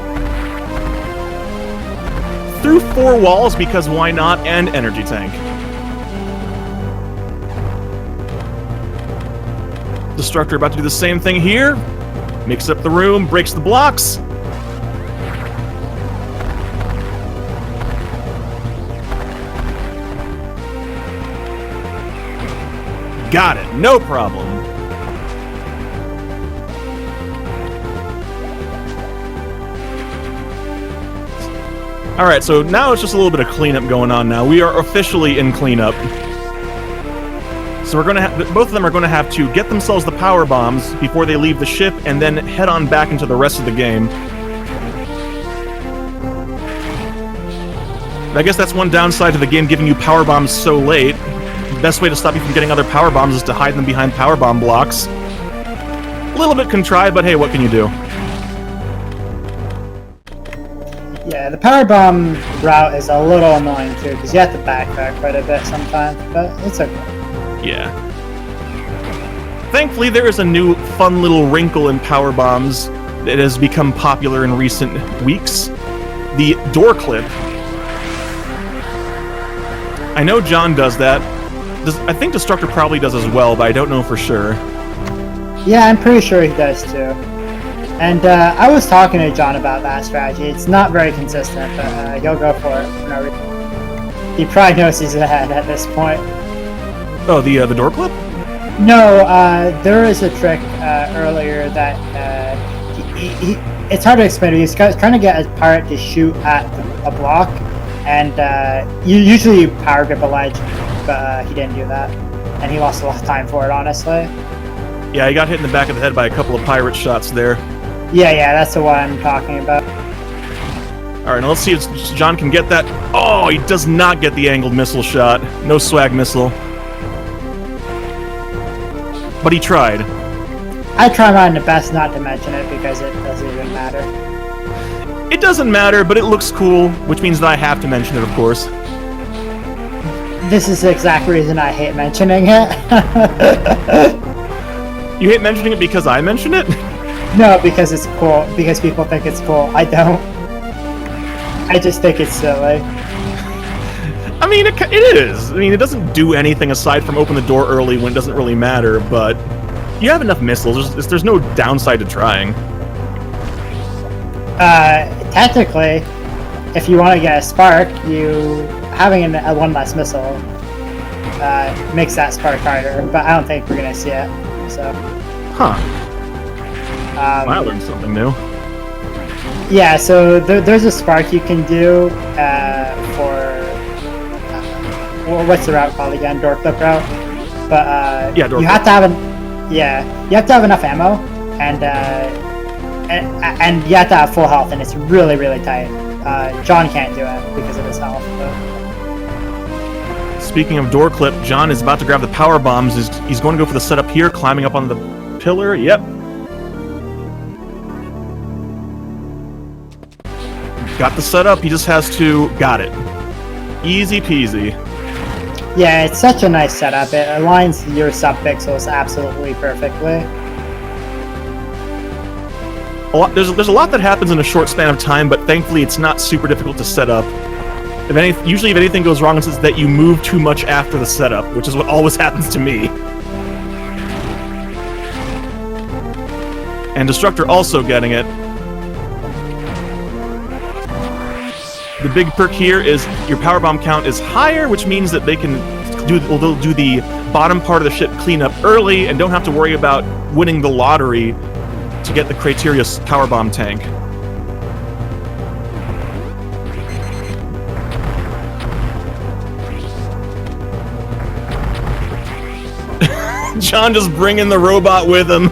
Through 4 walls, because why not, and energy tank. Destructor about to do the same thing here. Mix up the room, breaks the blocks. Got it, no problem. Alright, so now it's just a little bit of cleanup going on now. We are officially in cleanup. So we're going to have, both of them are going to have to get themselves the power bombs before they leave the ship and then head on back into the rest of the game. I guess that's one downside to the game giving you power bombs so late. The best way to stop you from getting other power bombs is to hide them behind power bomb blocks. A little bit contrived, but hey, what can you do? Yeah, the power bomb route is a little annoying too, because you have to backtrack quite a bit sometimes, but it's okay. Yeah. Thankfully, there is a new fun little wrinkle in power bombs that has become popular in recent weeks. The door clip. I know John does that. I think Destructor probably does as well, but I don't know for sure. Yeah, I'm pretty sure he does too. And I was talking to John about that strategy. It's not very consistent, but he'll go for it for no reason. He probably knows he's ahead at this point. Oh, the door clip? No, there is a trick earlier that it's hard to explain. He's trying to get a pirate to shoot at a block, and usually you power grip a ledge, but he didn't do that, and he lost a lot of time for it, honestly. Yeah, he got hit in the back of the head by a couple of pirate shots there. Yeah, that's the one I'm talking about. Alright, now let's see if John can get that. Oh, he does not get the angled missile shot. No swag missile. But he tried. I try my best not to mention it because it doesn't even matter. It doesn't matter, but it looks cool, which means that I have to mention it, of course. This is the exact reason I hate mentioning it. You hate mentioning it because I mentioned it? No, because it's cool. Because people think it's cool. I don't. I just think it's silly. I mean, it is. I mean, it doesn't do anything aside from open the door early when it doesn't really matter, but you have enough missiles. There's no downside to trying. Technically, if you want to get a spark, having a one less missile makes that spark harder, but I don't think we're going to see it, so... Huh. I learned something new. Yeah, so there's a spark you can do for... what's the route called again? Door clip route? But yeah, door you clip. have to have you have to have enough ammo, and you have to have full health, and it's really, really tight. John can't do it because of his health. But... Speaking of door clip, John is about to grab the power bombs. He's going to go for the setup here, climbing up on the pillar. Yep. Got the setup. He just has to... Got it. Easy peasy. Yeah, it's such a nice setup. It aligns your sub-pixels absolutely perfectly. There's a lot that happens in a short span of time, but thankfully it's not super difficult to set up. Usually if anything goes wrong, it's that you move too much after the setup, which is what always happens to me. And Destructor also getting it. The big perk here is your power bomb count is higher, which means that they'll do the bottom part of the ship cleanup early and don't have to worry about winning the lottery to get the Criteria's power bomb tank. John just bringing the robot with him.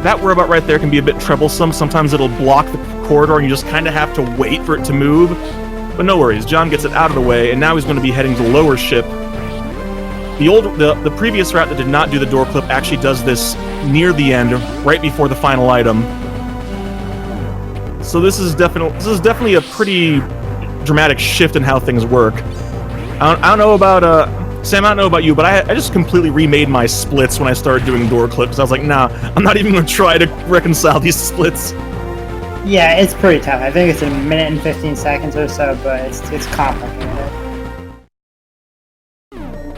That robot right there can be a bit troublesome. Sometimes it'll block the corridor and you just kind of have to wait for it to move. But no worries, John gets it out of the way, and now he's going to be heading to the lower ship. The previous route that did not do the door clip actually does this near the end, right before the final item. So this is definitely a pretty dramatic shift in how things work. I don't know about Sam, I don't know about you, but I just completely remade my splits when I started doing door clips. I was like, nah, I'm not even going to try to reconcile these splits. Yeah, it's pretty tough. I think it's a minute and 15 seconds or so, but it's complicated.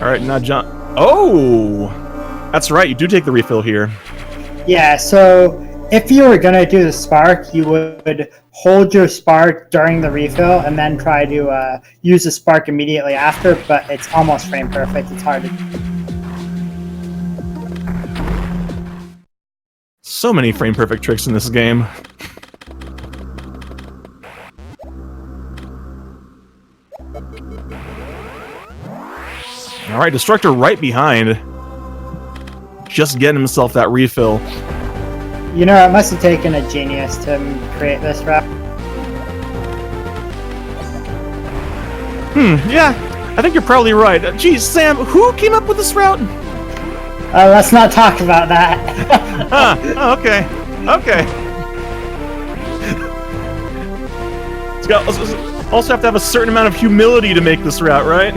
Alright, now John... Oh! That's right, you do take the refill here. Yeah, so if you were going to do the spark, you would hold your spark during the refill and then try to use the spark immediately after, but it's almost frame perfect. It's hard to... So many frame perfect tricks in this game. Alright, Destructor right behind. Just getting himself that refill. You know, it must have taken a genius to create this route. Yeah, I think you're probably right. Geez, Sam, who came up with this route? Let's not talk about that. Oh, okay. Okay. Also have to have a certain amount of humility to make this route, right?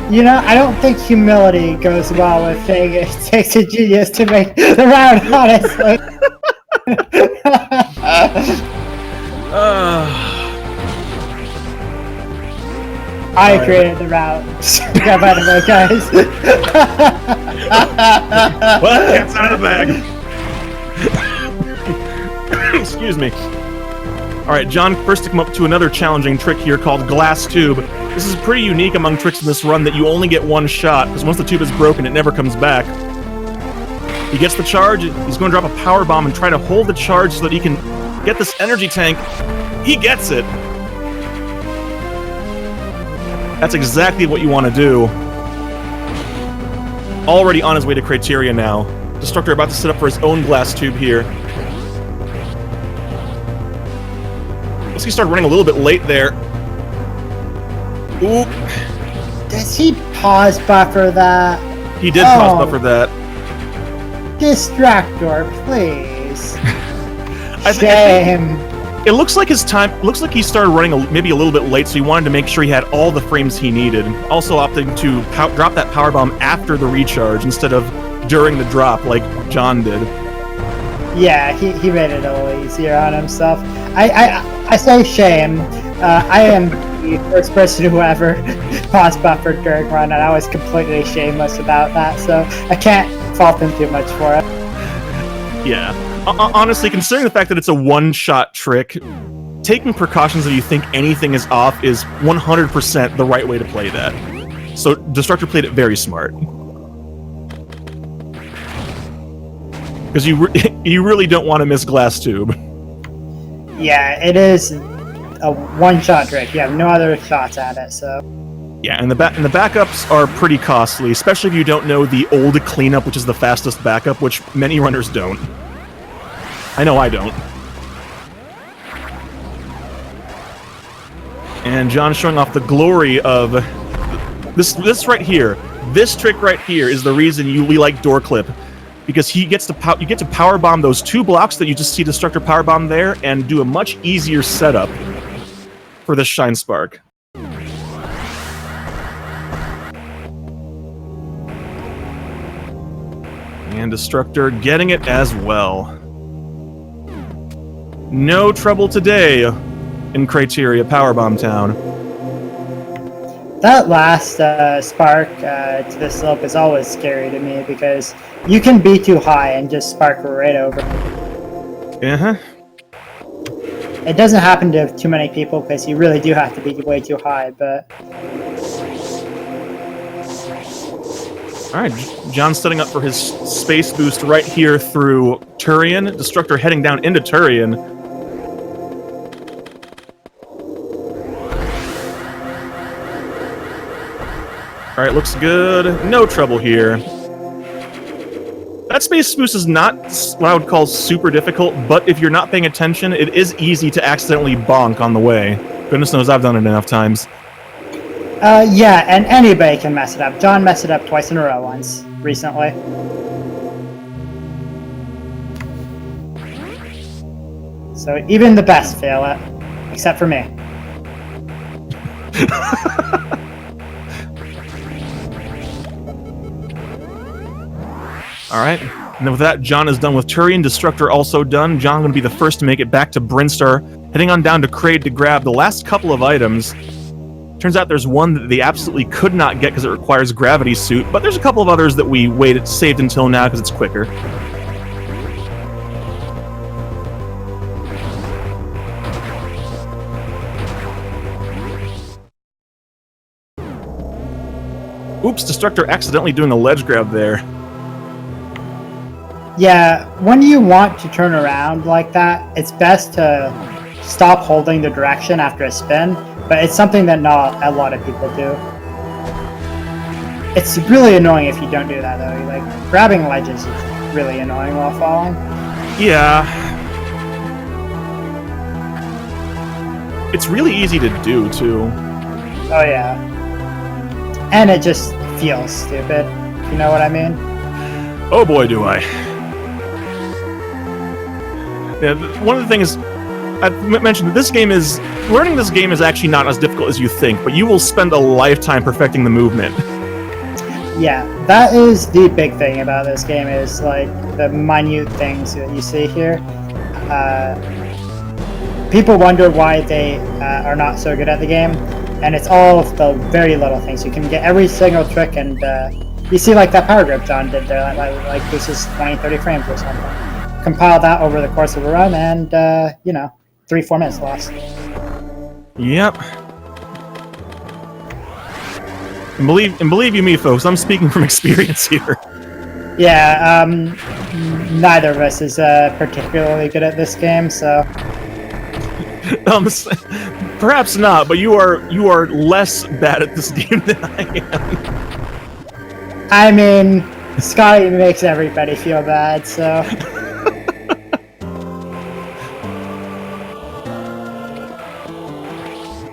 You know, I don't think humility goes well with saying it takes a genius to make the route, honestly. I created the route. Get by the way, guys. Well, cat's out of the bag. Excuse me. Alright, John, first to come up to another challenging trick here called Glass Tube. This is pretty unique among tricks in this run that you only get one shot, because once the tube is broken, it never comes back. He gets the charge, he's going to drop a power bomb and try to hold the charge so that he can get this energy tank. He gets it! That's exactly what you want to do. Already on his way to Criteria now. Destructor about to set up for his own glass tube here. He started running a little bit late there. Ooh. Does he pause buffer that. He did pause buffer that. Destructor, please. Shame. It looks like his time. Looks like he started running maybe a little bit late, so he wanted to make sure he had all the frames he needed. Also opting to drop that power bomb after the recharge instead of during the drop, like John did. Yeah, he made it a little easier on himself. I say shame. I am the first person who ever pause buffered during run, and I was completely shameless about that, so I can't fault him too much for it. Yeah. Honestly, considering the fact that it's a one-shot trick, taking precautions if you think anything is off is 100% the right way to play that. So Destructor played it very smart. Because you really don't want to miss Glass Tube. Yeah, it is a one-shot trick. You have no other shots at it, so... Yeah, and the backups are pretty costly, especially if you don't know the old cleanup, which is the fastest backup, which many runners don't. I know I don't. And John's showing off the glory of this right here. This trick right here is the reason we like door clip, because you get to power bomb those 2 blocks that you just see Destructor power bomb there, and do a much easier setup for this Shine Spark. And Destructor getting it as well. No trouble today in Criteria Powerbomb Town. That last spark to the slope is always scary to me because you can be too high and just spark right over. Uh-huh. It doesn't happen to too many people because you really do have to be way too high, but... Alright, John's setting up for his space boost right here through Turian. Destructor heading down into Turian. Alright, looks good. No trouble here. That space boost is not what I would call super difficult, but if you're not paying attention, it is easy to accidentally bonk on the way. Goodness knows I've done it enough times. Yeah, and anybody can mess it up. John messed it up twice in a row once, recently. So even the best fail it, except for me. Alright, and then with that, John is done with Turian. Destructor also done. John going to be the first to make it back to Brinstar, heading on down to Kraid to grab the last couple of items. Turns out there's one that they absolutely could not get because it requires Gravity Suit, but there's a couple of others that we saved until now because it's quicker. Oops, Destructor accidentally doing a ledge grab there. Yeah, when you want to turn around like that, it's best to stop holding the direction after a spin, but it's something that not a lot of people do. It's really annoying if you don't do that, though. Like, grabbing ledges is really annoying while falling. Yeah. It's really easy to do, too. Oh, yeah. And it just feels stupid, you know what I mean? Oh boy, do I. Yeah, one of the things I mentioned, learning this game is actually not as difficult as you think, but you will spend a lifetime perfecting the movement. Yeah, that is the big thing about this game, is like the minute things that you see here. People wonder why they are not so good at the game, and it's all of the very little things. You can get every single trick, and you see like that power grip John did there, like this is 20-30 frames or something. Compile that over the course of a run, and 3-4 minutes lost. Yep. And believe you me, folks, I'm speaking from experience here. Yeah, neither of us is particularly good at this game, so... Perhaps not, but you are less bad at this game than I am. I mean, Scotty makes everybody feel bad, so...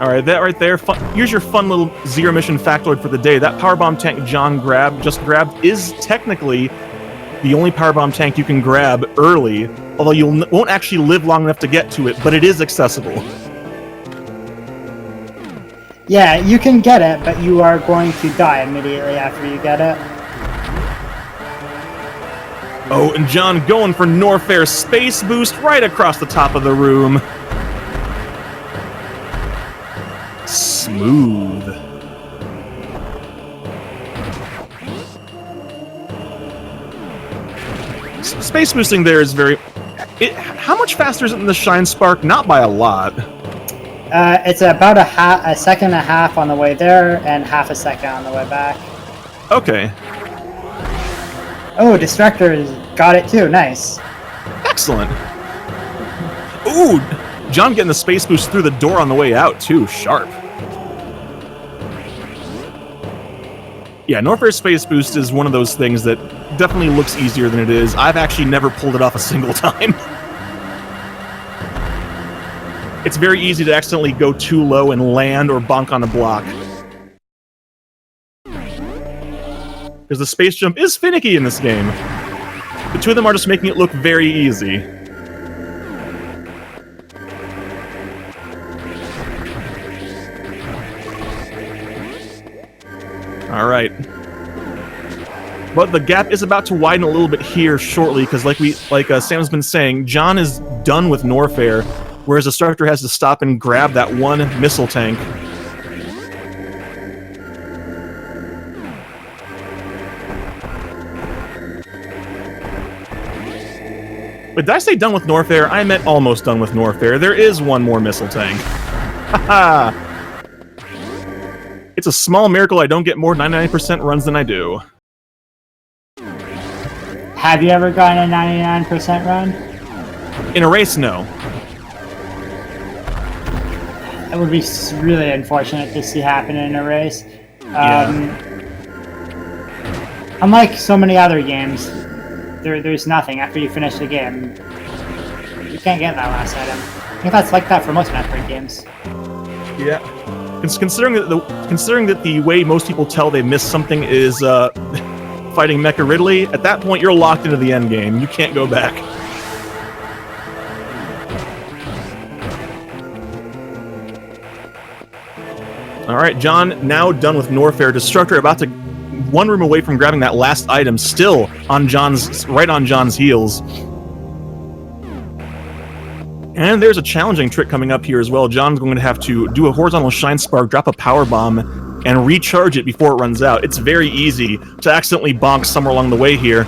All right, that right there. Here's your fun little zero mission factoid for the day. That powerbomb tank John just grabbed is technically the only powerbomb tank you can grab early, although you won't actually live long enough to get to it, but it is accessible. Yeah, you can get it, but you are going to die immediately after you get it. Oh, and John going for Norfair's space boost right across the top of the room. Smooth. Space boosting there is very... how much faster is it than the Shine Spark? Not by a lot. It's about a second and a half on the way there, and half a second on the way back. Okay. Oh, Destructor's got it too. Nice. Excellent. Ooh, John getting the space boost through the door on the way out too. Sharp. Yeah, Norfair's space boost is one of those things that definitely looks easier than it is. I've actually never pulled it off a single time. It's very easy to accidentally go too low and land or bonk on a block. Because the space jump is finicky in this game. The two of them are just making it look very easy. Alright. But the gap is about to widen a little bit here shortly, because like Sam's been saying, John is done with Norfair, whereas Destructor has to stop and grab that one missile tank. But did I say done with Norfair? I meant almost done with Norfair. There is one more missile tank. Haha! It's a small miracle I don't get more 99% runs than I do. Have you ever gotten a 99% run? In a race, no. It would be really unfortunate to see happen in a race. Unlike so many other games, there's nothing after you finish the game. You can't get that last item. I think that's like that for most Metroid games. Yeah. Considering that the way most people tell they missed something is fighting Mecha Ridley, at that point you're locked into the end game. You can't go back. Alright, John now done with Norfair. Destructor about to one room away from grabbing that last item, still on right on John's heels. And there's a challenging trick coming up here as well. John's going to have to do a horizontal Shine Spark, drop a Power Bomb, and recharge it before it runs out. It's very easy to accidentally bonk somewhere along the way here.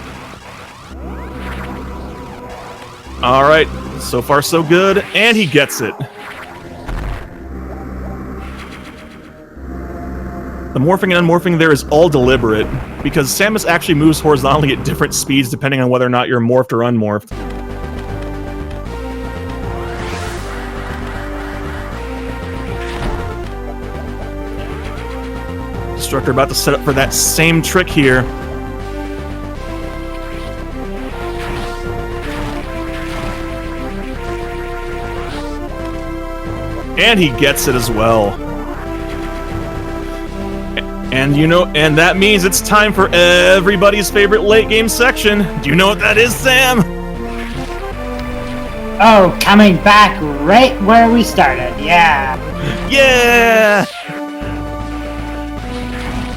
Alright, so far so good, and he gets it. The morphing and unmorphing there is all deliberate, because Samus actually moves horizontally at different speeds depending on whether or not you're morphed or unmorphed. Destructor about to set up for that same trick here. And he gets it as well. And that means it's time for everybody's favorite late game section. Do you know what that is, Sam? Oh, coming back right where we started, yeah. Yeah!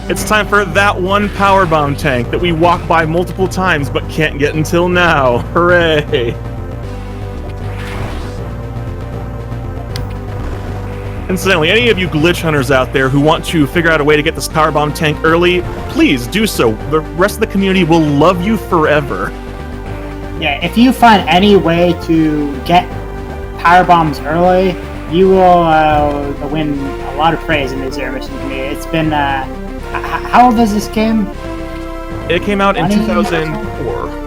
It's time for that one powerbomb tank that we walk by multiple times but can't get until now. Hooray! Incidentally, any of you glitch hunters out there who want to figure out a way to get this powerbomb tank early, please do so. The rest of the community will love you forever. Yeah, if you find any way to get power bombs early, you will win a lot of praise in the Zero Mission community. It's been how old is this game? It came out in 2004.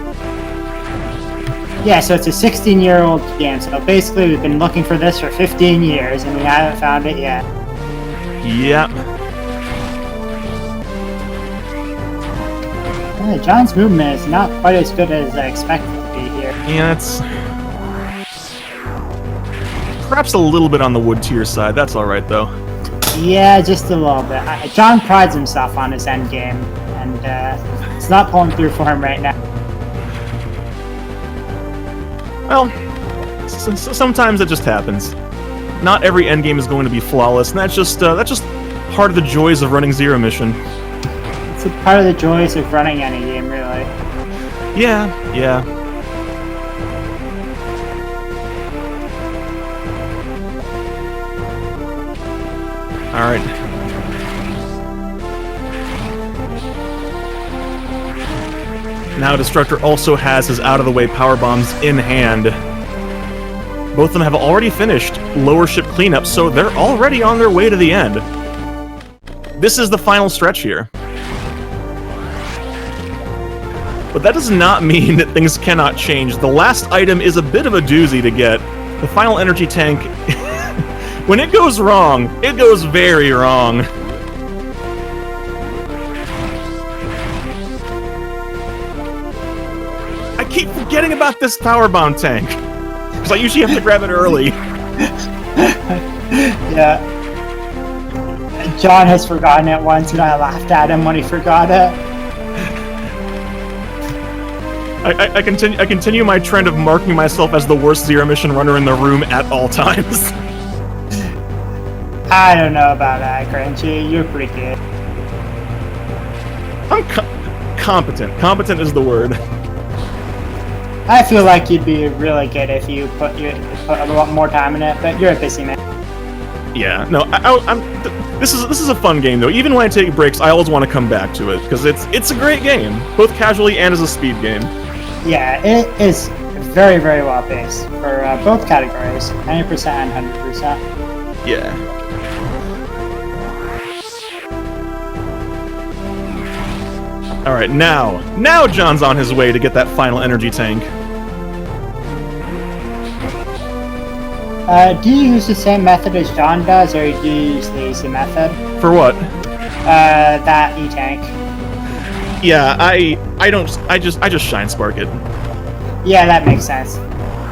Yeah, so it's a 16-year-old game. So basically, we've been looking for this for 15 years, and we haven't found it yet. Yep. John's movement is not quite as good as I expected it to be here. Yeah, it's... Perhaps a little bit on the wood tier side. That's all right, though. Yeah, just a little bit. John prides himself on his end game, and it's not pulling through for him right now. Well, sometimes it just happens. Not every endgame is going to be flawless, and that's just part of the joys of running Zero Mission. It's a part of the joys of running any game, really. Yeah. All right. Now Destructor also has his out-of-the-way power bombs in hand. Both of them have already finished lower ship cleanup, so they're already on their way to the end. This is the final stretch here. But that does not mean that things cannot change. The last item is a bit of a doozy to get. The final energy tank... when it goes wrong, it goes very wrong. I keep forgetting about this power bomb tank. Because I usually have to grab it early. Yeah. John has forgotten it once, and I laughed at him when he forgot it. I continue my trend of marking myself as the worst Zero Mission runner in the room at all times. I don't know about that, Crunchy. You're pretty good. I'm competent. Competent is the word. I feel like you'd be really good if you put a lot more time in it, but you're a busy man. Yeah, no, this is a fun game though. Even when I take breaks, I always want to come back to it because it's a great game, both casually and as a speed game. Yeah, it is very, very well paced for both categories, 90% and 100%. Yeah. All right, now John's on his way to get that final energy tank. Do you use the same method as John does, or do you use the easy method? For what? That E-tank. Yeah, I just shine spark it. Yeah, that makes sense.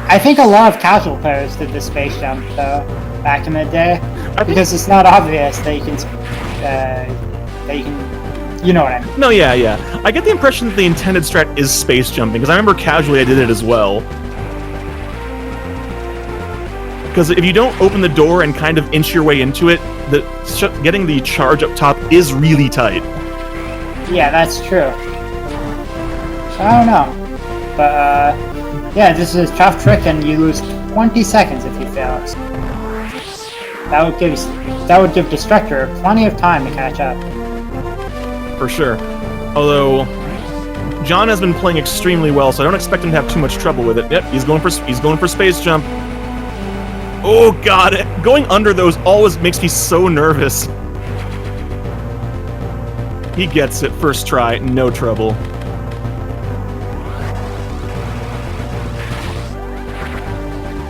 I think a lot of casual players did the space jump though back in the day, because it's not obvious that you can, you know what I mean. No, yeah. I get the impression that the intended strat is space jumping, because I remember casually I did it as well. Because if you don't open the door and kind of inch your way into it, getting the charge up top is really tight. Yeah, that's true. I don't know. But, yeah, this is a tough trick, and you lose 20 seconds if you fail it. That would give Destructor plenty of time to catch up. For sure. Although John has been playing extremely well, so I don't expect him to have too much trouble with it. Yep, he's going for space jump. Oh god, going under those always makes me so nervous. He gets it first try, no trouble.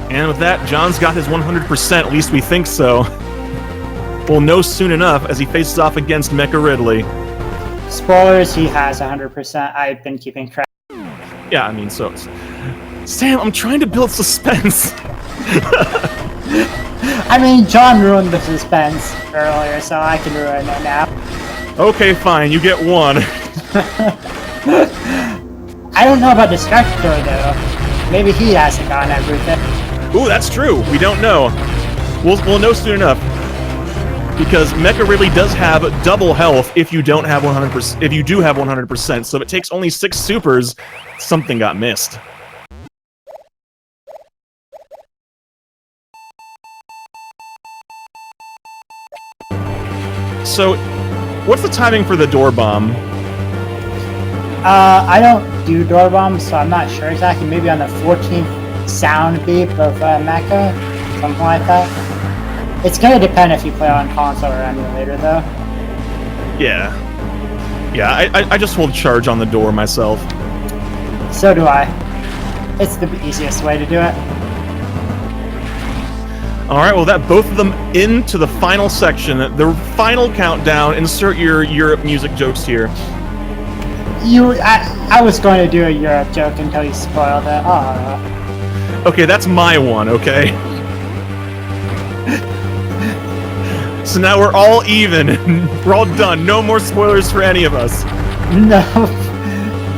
And with that, John's got his 100%, at least we think so. We'll know soon enough as he faces off against Mecha Ridley. Spoilers, he has 100%. I've been keeping track. Yeah, I mean, so... Sam, I'm trying to build suspense. I mean, John ruined the suspense earlier, so I can ruin it now. Okay, fine, you get one. I don't know about Destructor, though. Maybe he hasn't gotten everything. Ooh, that's true. We don't know. We'll know soon enough. Because Mecha Ridley does have double health if you don't have 100%. If you do have 100%, so if it takes only 6 supers, something got missed. So, what's the timing for the door bomb? I don't do door bombs, so I'm not sure exactly. Maybe on the 14th sound beep of Mecha, something like that. It's gonna depend if you play on console or emulator, though. Yeah. Yeah, I just hold charge on the door myself. So do I. It's the easiest way to do it. Alright, well that both of them into the final section, the final countdown. Insert your Europe music jokes here. I was going to do a Europe joke until you spoiled it. Oh. Okay, that's my one, okay? So now we're all even. We're all done. No more spoilers for any of us. No.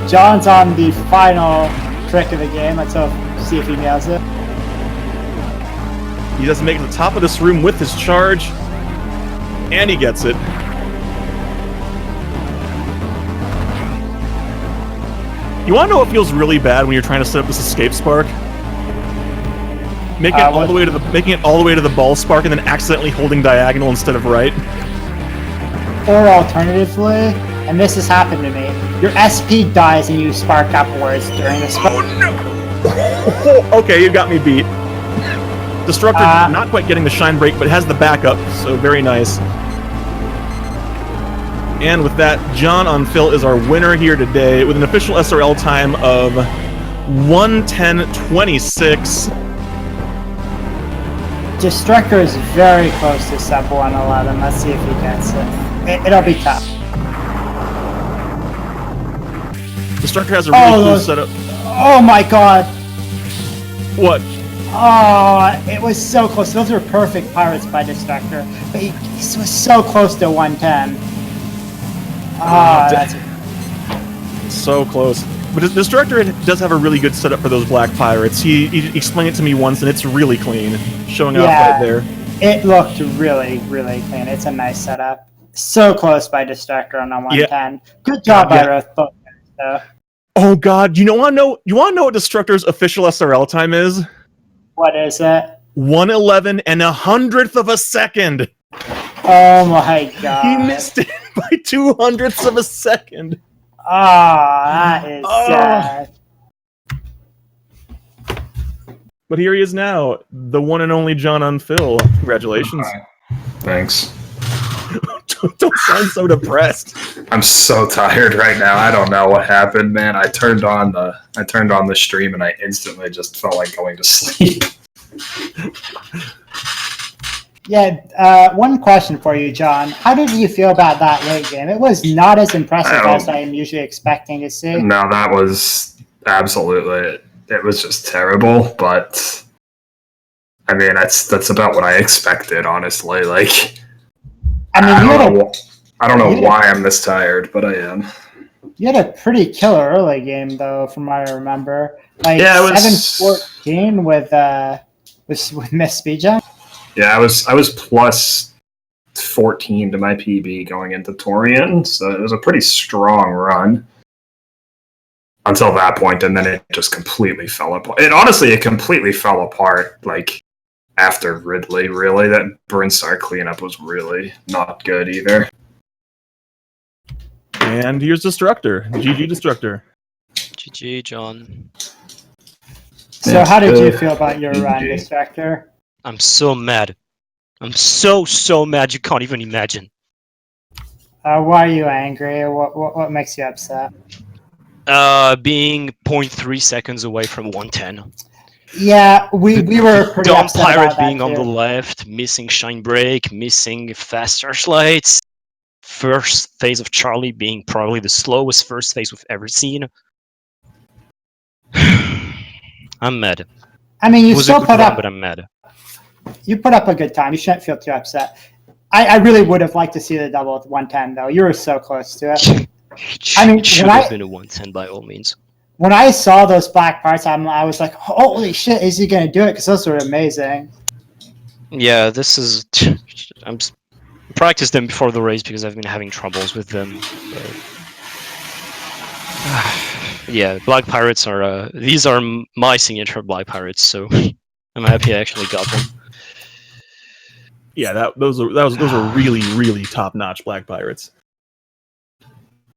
John's on the final trick of the game. Let's see if he nails it. He doesn't make it to the top of this room with his charge. And he gets it. You want to know what feels really bad when you're trying to set up this escape spark? Making it all the way to the ball spark and then accidentally holding diagonal instead of right. Or alternatively, and this has happened to me, your SP dies and you spark upwards during the spark. Oh no! Okay, you got me beat. Destructor not quite getting the shine break, but has the backup, so very nice. And with that, John on Phil is our winner here today with an official SRL time of 1:10:26. Destructor is very close to sub 111. Let's see if he gets it. It'll be tough. Destructor has a really cool setup. Oh my god! What? Oh, it was so close. Those were perfect pirates by Destructor. But he was so close to 110. That's so close. But Destructor does have a really good setup for those black pirates. He explained it to me once, and it's really clean. Showing off right there. It looked really, really clean. It's a nice setup. So close by Destructor on a 110. Yeah. Good job by both players, though. Oh god, you want to know what Destructor's official SRL time is? What is it? 1:11 and 100th of a second. Oh my god. He missed it by 200ths of a second. That is sad. But here he is now, the one and only John on Phil. Congratulations. Thanks. Don't sound so depressed. I'm so tired right now. I don't know what happened, man. I turned on the stream and I instantly just felt like going to sleep. Yeah, one question for you, John. How did you feel about that late game? It was not as impressive as I am usually expecting to see. No, that was absolutely... It was just terrible, but... I mean, that's about what I expected, honestly. Like... I don't know why I'm this tired, but I am. You had a pretty killer early game, though, from what I remember. Like, yeah, it was 7-14 with Miss Speedrun. Yeah, I was plus 14 to my PB going into Torian, so it was a pretty strong run until that point, and then it just completely fell apart. It completely fell apart, like, after Ridley, really. That Brinstar cleanup was really not good either. And here's Destructor. GG, Destructor. GG, John. So how did you feel about your run, Destructor? I'm so mad. I'm so mad you can't even imagine. Why are you angry? What makes you upset? Being 0.3 seconds away from 110. Yeah, we were pretty Dumb upset pirate about that being on too. the left, missing shine break, missing fast searchlights. First phase of Charlie being probably the slowest first phase we've ever seen. I'm mad. I mean, you it was still a good put run, up. but I'm mad. You put up a good time. You shouldn't feel too upset. I really would have liked to see the double at 110, though. You were so close to it. I mean, it should have been a 110 by all means. When I saw those black parts, I was like, holy shit, is he going to do it? Because those were amazing. Yeah, this is... I'm practiced them before the race because I've been having troubles with them. But... yeah, black pirates are... these are my signature black pirates, so I'm happy I actually got them. Yeah, those are really, really top-notch black pirates.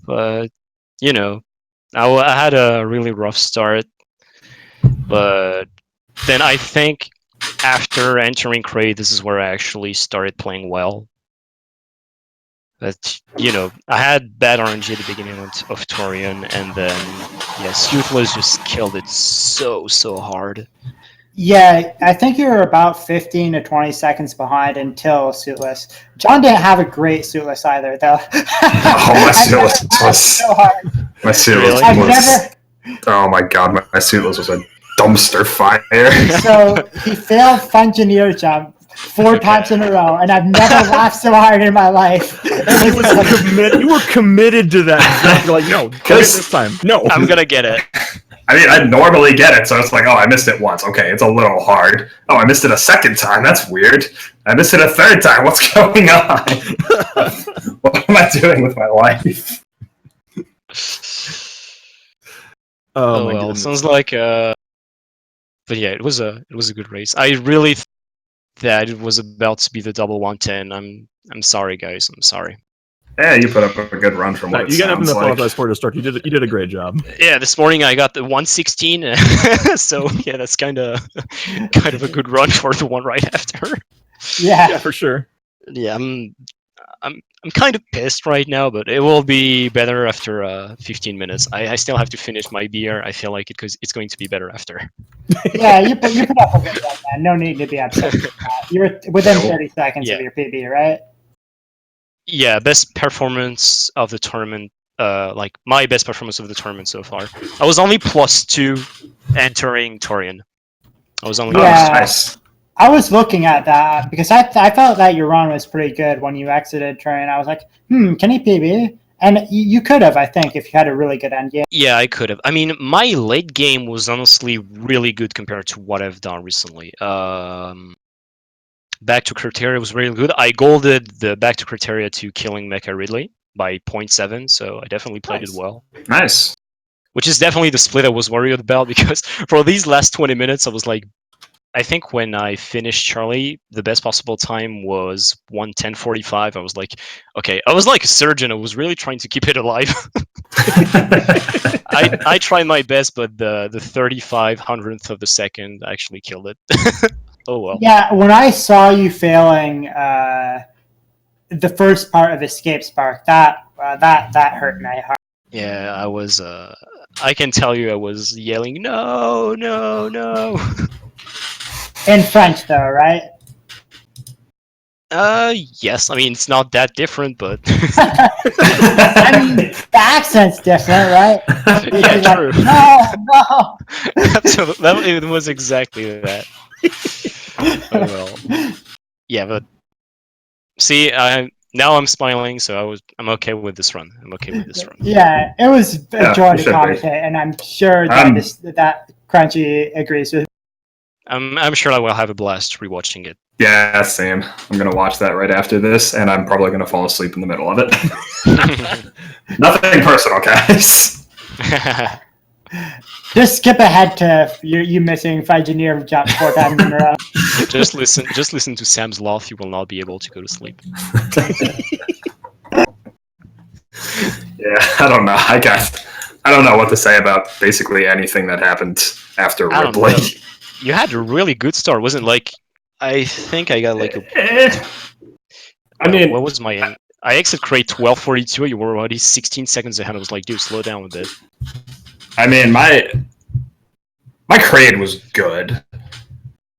But, you know, I had a really rough start, but then I think after entering Crate, this is where I actually started playing well. But, you know, I had bad RNG at the beginning of Torian, and then, yeah, Soothless just killed it so hard. Yeah, I think you were about 15 to 20 seconds behind until Suitless. John didn't have a great Suitless either, though. My Suitless was so hard. My Suitless was... Oh my god, my Suitless was a dumpster fire. So he failed Fungineer jump, 4 times in a row, and I've never laughed so hard in my life. You were committed to that. You're like, no, this time. No. I'm gonna get it. I mean, I normally get it, so it's like, oh, I missed it once. Okay, it's a little hard. Oh, I missed it a second time. That's weird. I missed it a third time. What's going on? What am I doing with my life? Oh my well, goodness. sounds like. But yeah, it was a good race. I really thought that it was about to be the double 110. I'm sorry, guys. I'm sorry. Yeah, you put up a good run from what it You got nothing sounds to like. apologize for to start. You did a great job. Yeah, this morning I got the 116, so yeah, that's kind of a good run for the one right after. Yeah, for sure. Yeah, I'm kind of pissed right now, but it will be better after 15 minutes. I still have to finish my beer. I feel like it's going to be better after. Yeah, you put up a good one, man. No need to be upset. You're within 30 seconds of your PB, right? Yeah, best performance of the tournament. Like my best performance of the tournament so far. I was only +2 entering Torian. I was only Nice. I was looking at that because I felt that your run was pretty good when you exited Torian. I was like, can he PB? And you could have, I think, if you had a really good end game. Yeah, I could have. I mean, my late game was honestly really good compared to what I've done recently. Back to Criteria was really good. I golded the Back to Criteria to killing Mecha Ridley by 0.7, so I definitely played it well. Nice. Which is definitely the split I was worried about, because for these last 20 minutes, I was like, I think when I finished Charlie, the best possible time was 1:10:45. I was like, okay, I was like a surgeon. I was really trying to keep it alive. I tried my best, but the 35/100th of the second actually killed it. Oh well. Yeah, when I saw you failing the first part of Escape Spark, that hurt my heart. Yeah, I was. I can tell you, I was yelling, "No, no, no!" In French, though, right? Yes. I mean, it's not that different, but. I mean, the accent's different, right? Yeah, true. Like, no. Absolutely, it was exactly that. Oh, well. Yeah, but see, now I'm smiling, so I'm okay with this run. I'm okay with this run. Yeah, it was a joy to should be. commentate, and I'm sure that that Crunchy agrees with. I'm sure I will have a blast rewatching it. Yeah, same. I'm going to watch that right after this, and I'm probably going to fall asleep in the middle of it. Nothing personal, guys. Just skip ahead to you missing Figeneer jump 4 times in a row. Just listen to Sam's laugh. You will not be able to go to sleep. Yeah, I don't know. I don't know what to say about basically anything that happened after Ripley. You had a really good start, wasn't it? Like, I think I got like a. I mean, what was my? I exit crate 12:42. You were already 16 seconds ahead. I was like, dude, slow down a bit. I mean, my crate was good,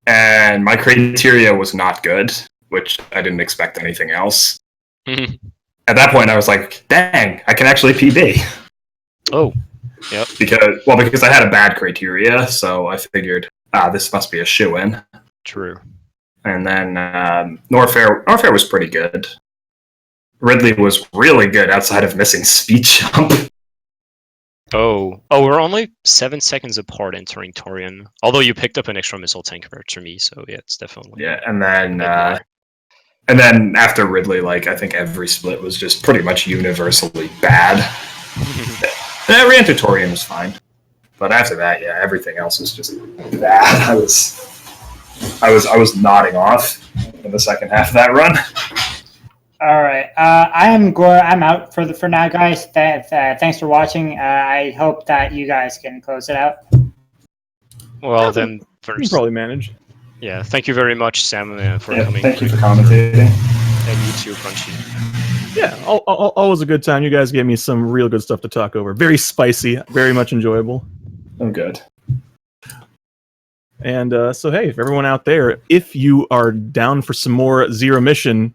and my criteria was not good, which I didn't expect anything else. At that point, I was like, dang, I can actually PB. Oh, yep. Because I had a bad criteria, so I figured, this must be a shoo-in. True. And then Norfair was pretty good. Ridley was really good outside of missing speed jump. Oh, we're only 7 seconds apart entering Torian. Although you picked up an extra missile tank compared to me, so yeah, it's definitely. Yeah, and then after Ridley, like, I think every split was just pretty much universally bad. Re-enter Torian was fine, but after that, yeah, everything else was just bad. I was nodding off in the second half of that run. All right, I'm out for now, guys. Thanks for watching. I hope that you guys can close it out. Well, then first, you can probably manage. Yeah, thank you very much, Sam, for coming. Thank you for commentating. And you too, Crunchy. Yeah, always a good time. You guys gave me some real good stuff to talk over. Very spicy, very much enjoyable. Oh, good. And so, hey, if everyone out there, if you are down for some more Zero Mission,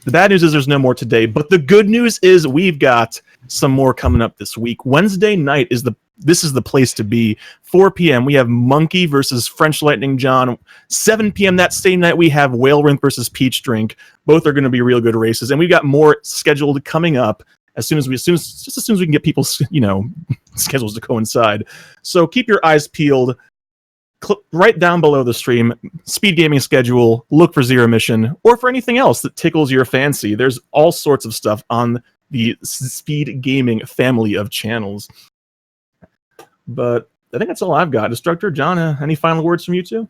the bad news is there's no more today, but the good news is we've got some more coming up this week. Wednesday night is the this is the place to be. 4 p.m. we have Monkey versus French Lightning John. 7 p.m. that same night we have Whale Rinth versus Peach Drink. Both are going to be real good races, and we've got more scheduled coming up as soon as we can get people's schedules to coincide. So keep your eyes peeled. Right down below the stream, speed gaming schedule, look for Zero Mission, or for anything else that tickles your fancy. There's all sorts of stuff on the speed gaming family of channels. But I think that's all I've got. Destructor, John, any final words from you two?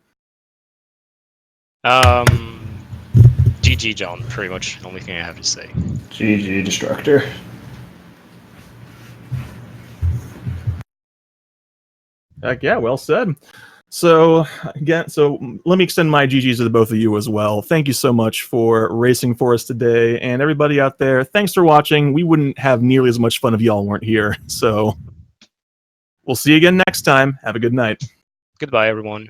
GG, John, pretty much the only thing I have to say. GG, Destructor. Heck yeah, well said. So again, let me extend my GGs to the both of you as well. Thank you so much for racing for us today, and everybody out there, thanks for watching. We wouldn't have nearly as much fun if y'all weren't here. So we'll see you again next time. Have a good night. Goodbye, everyone.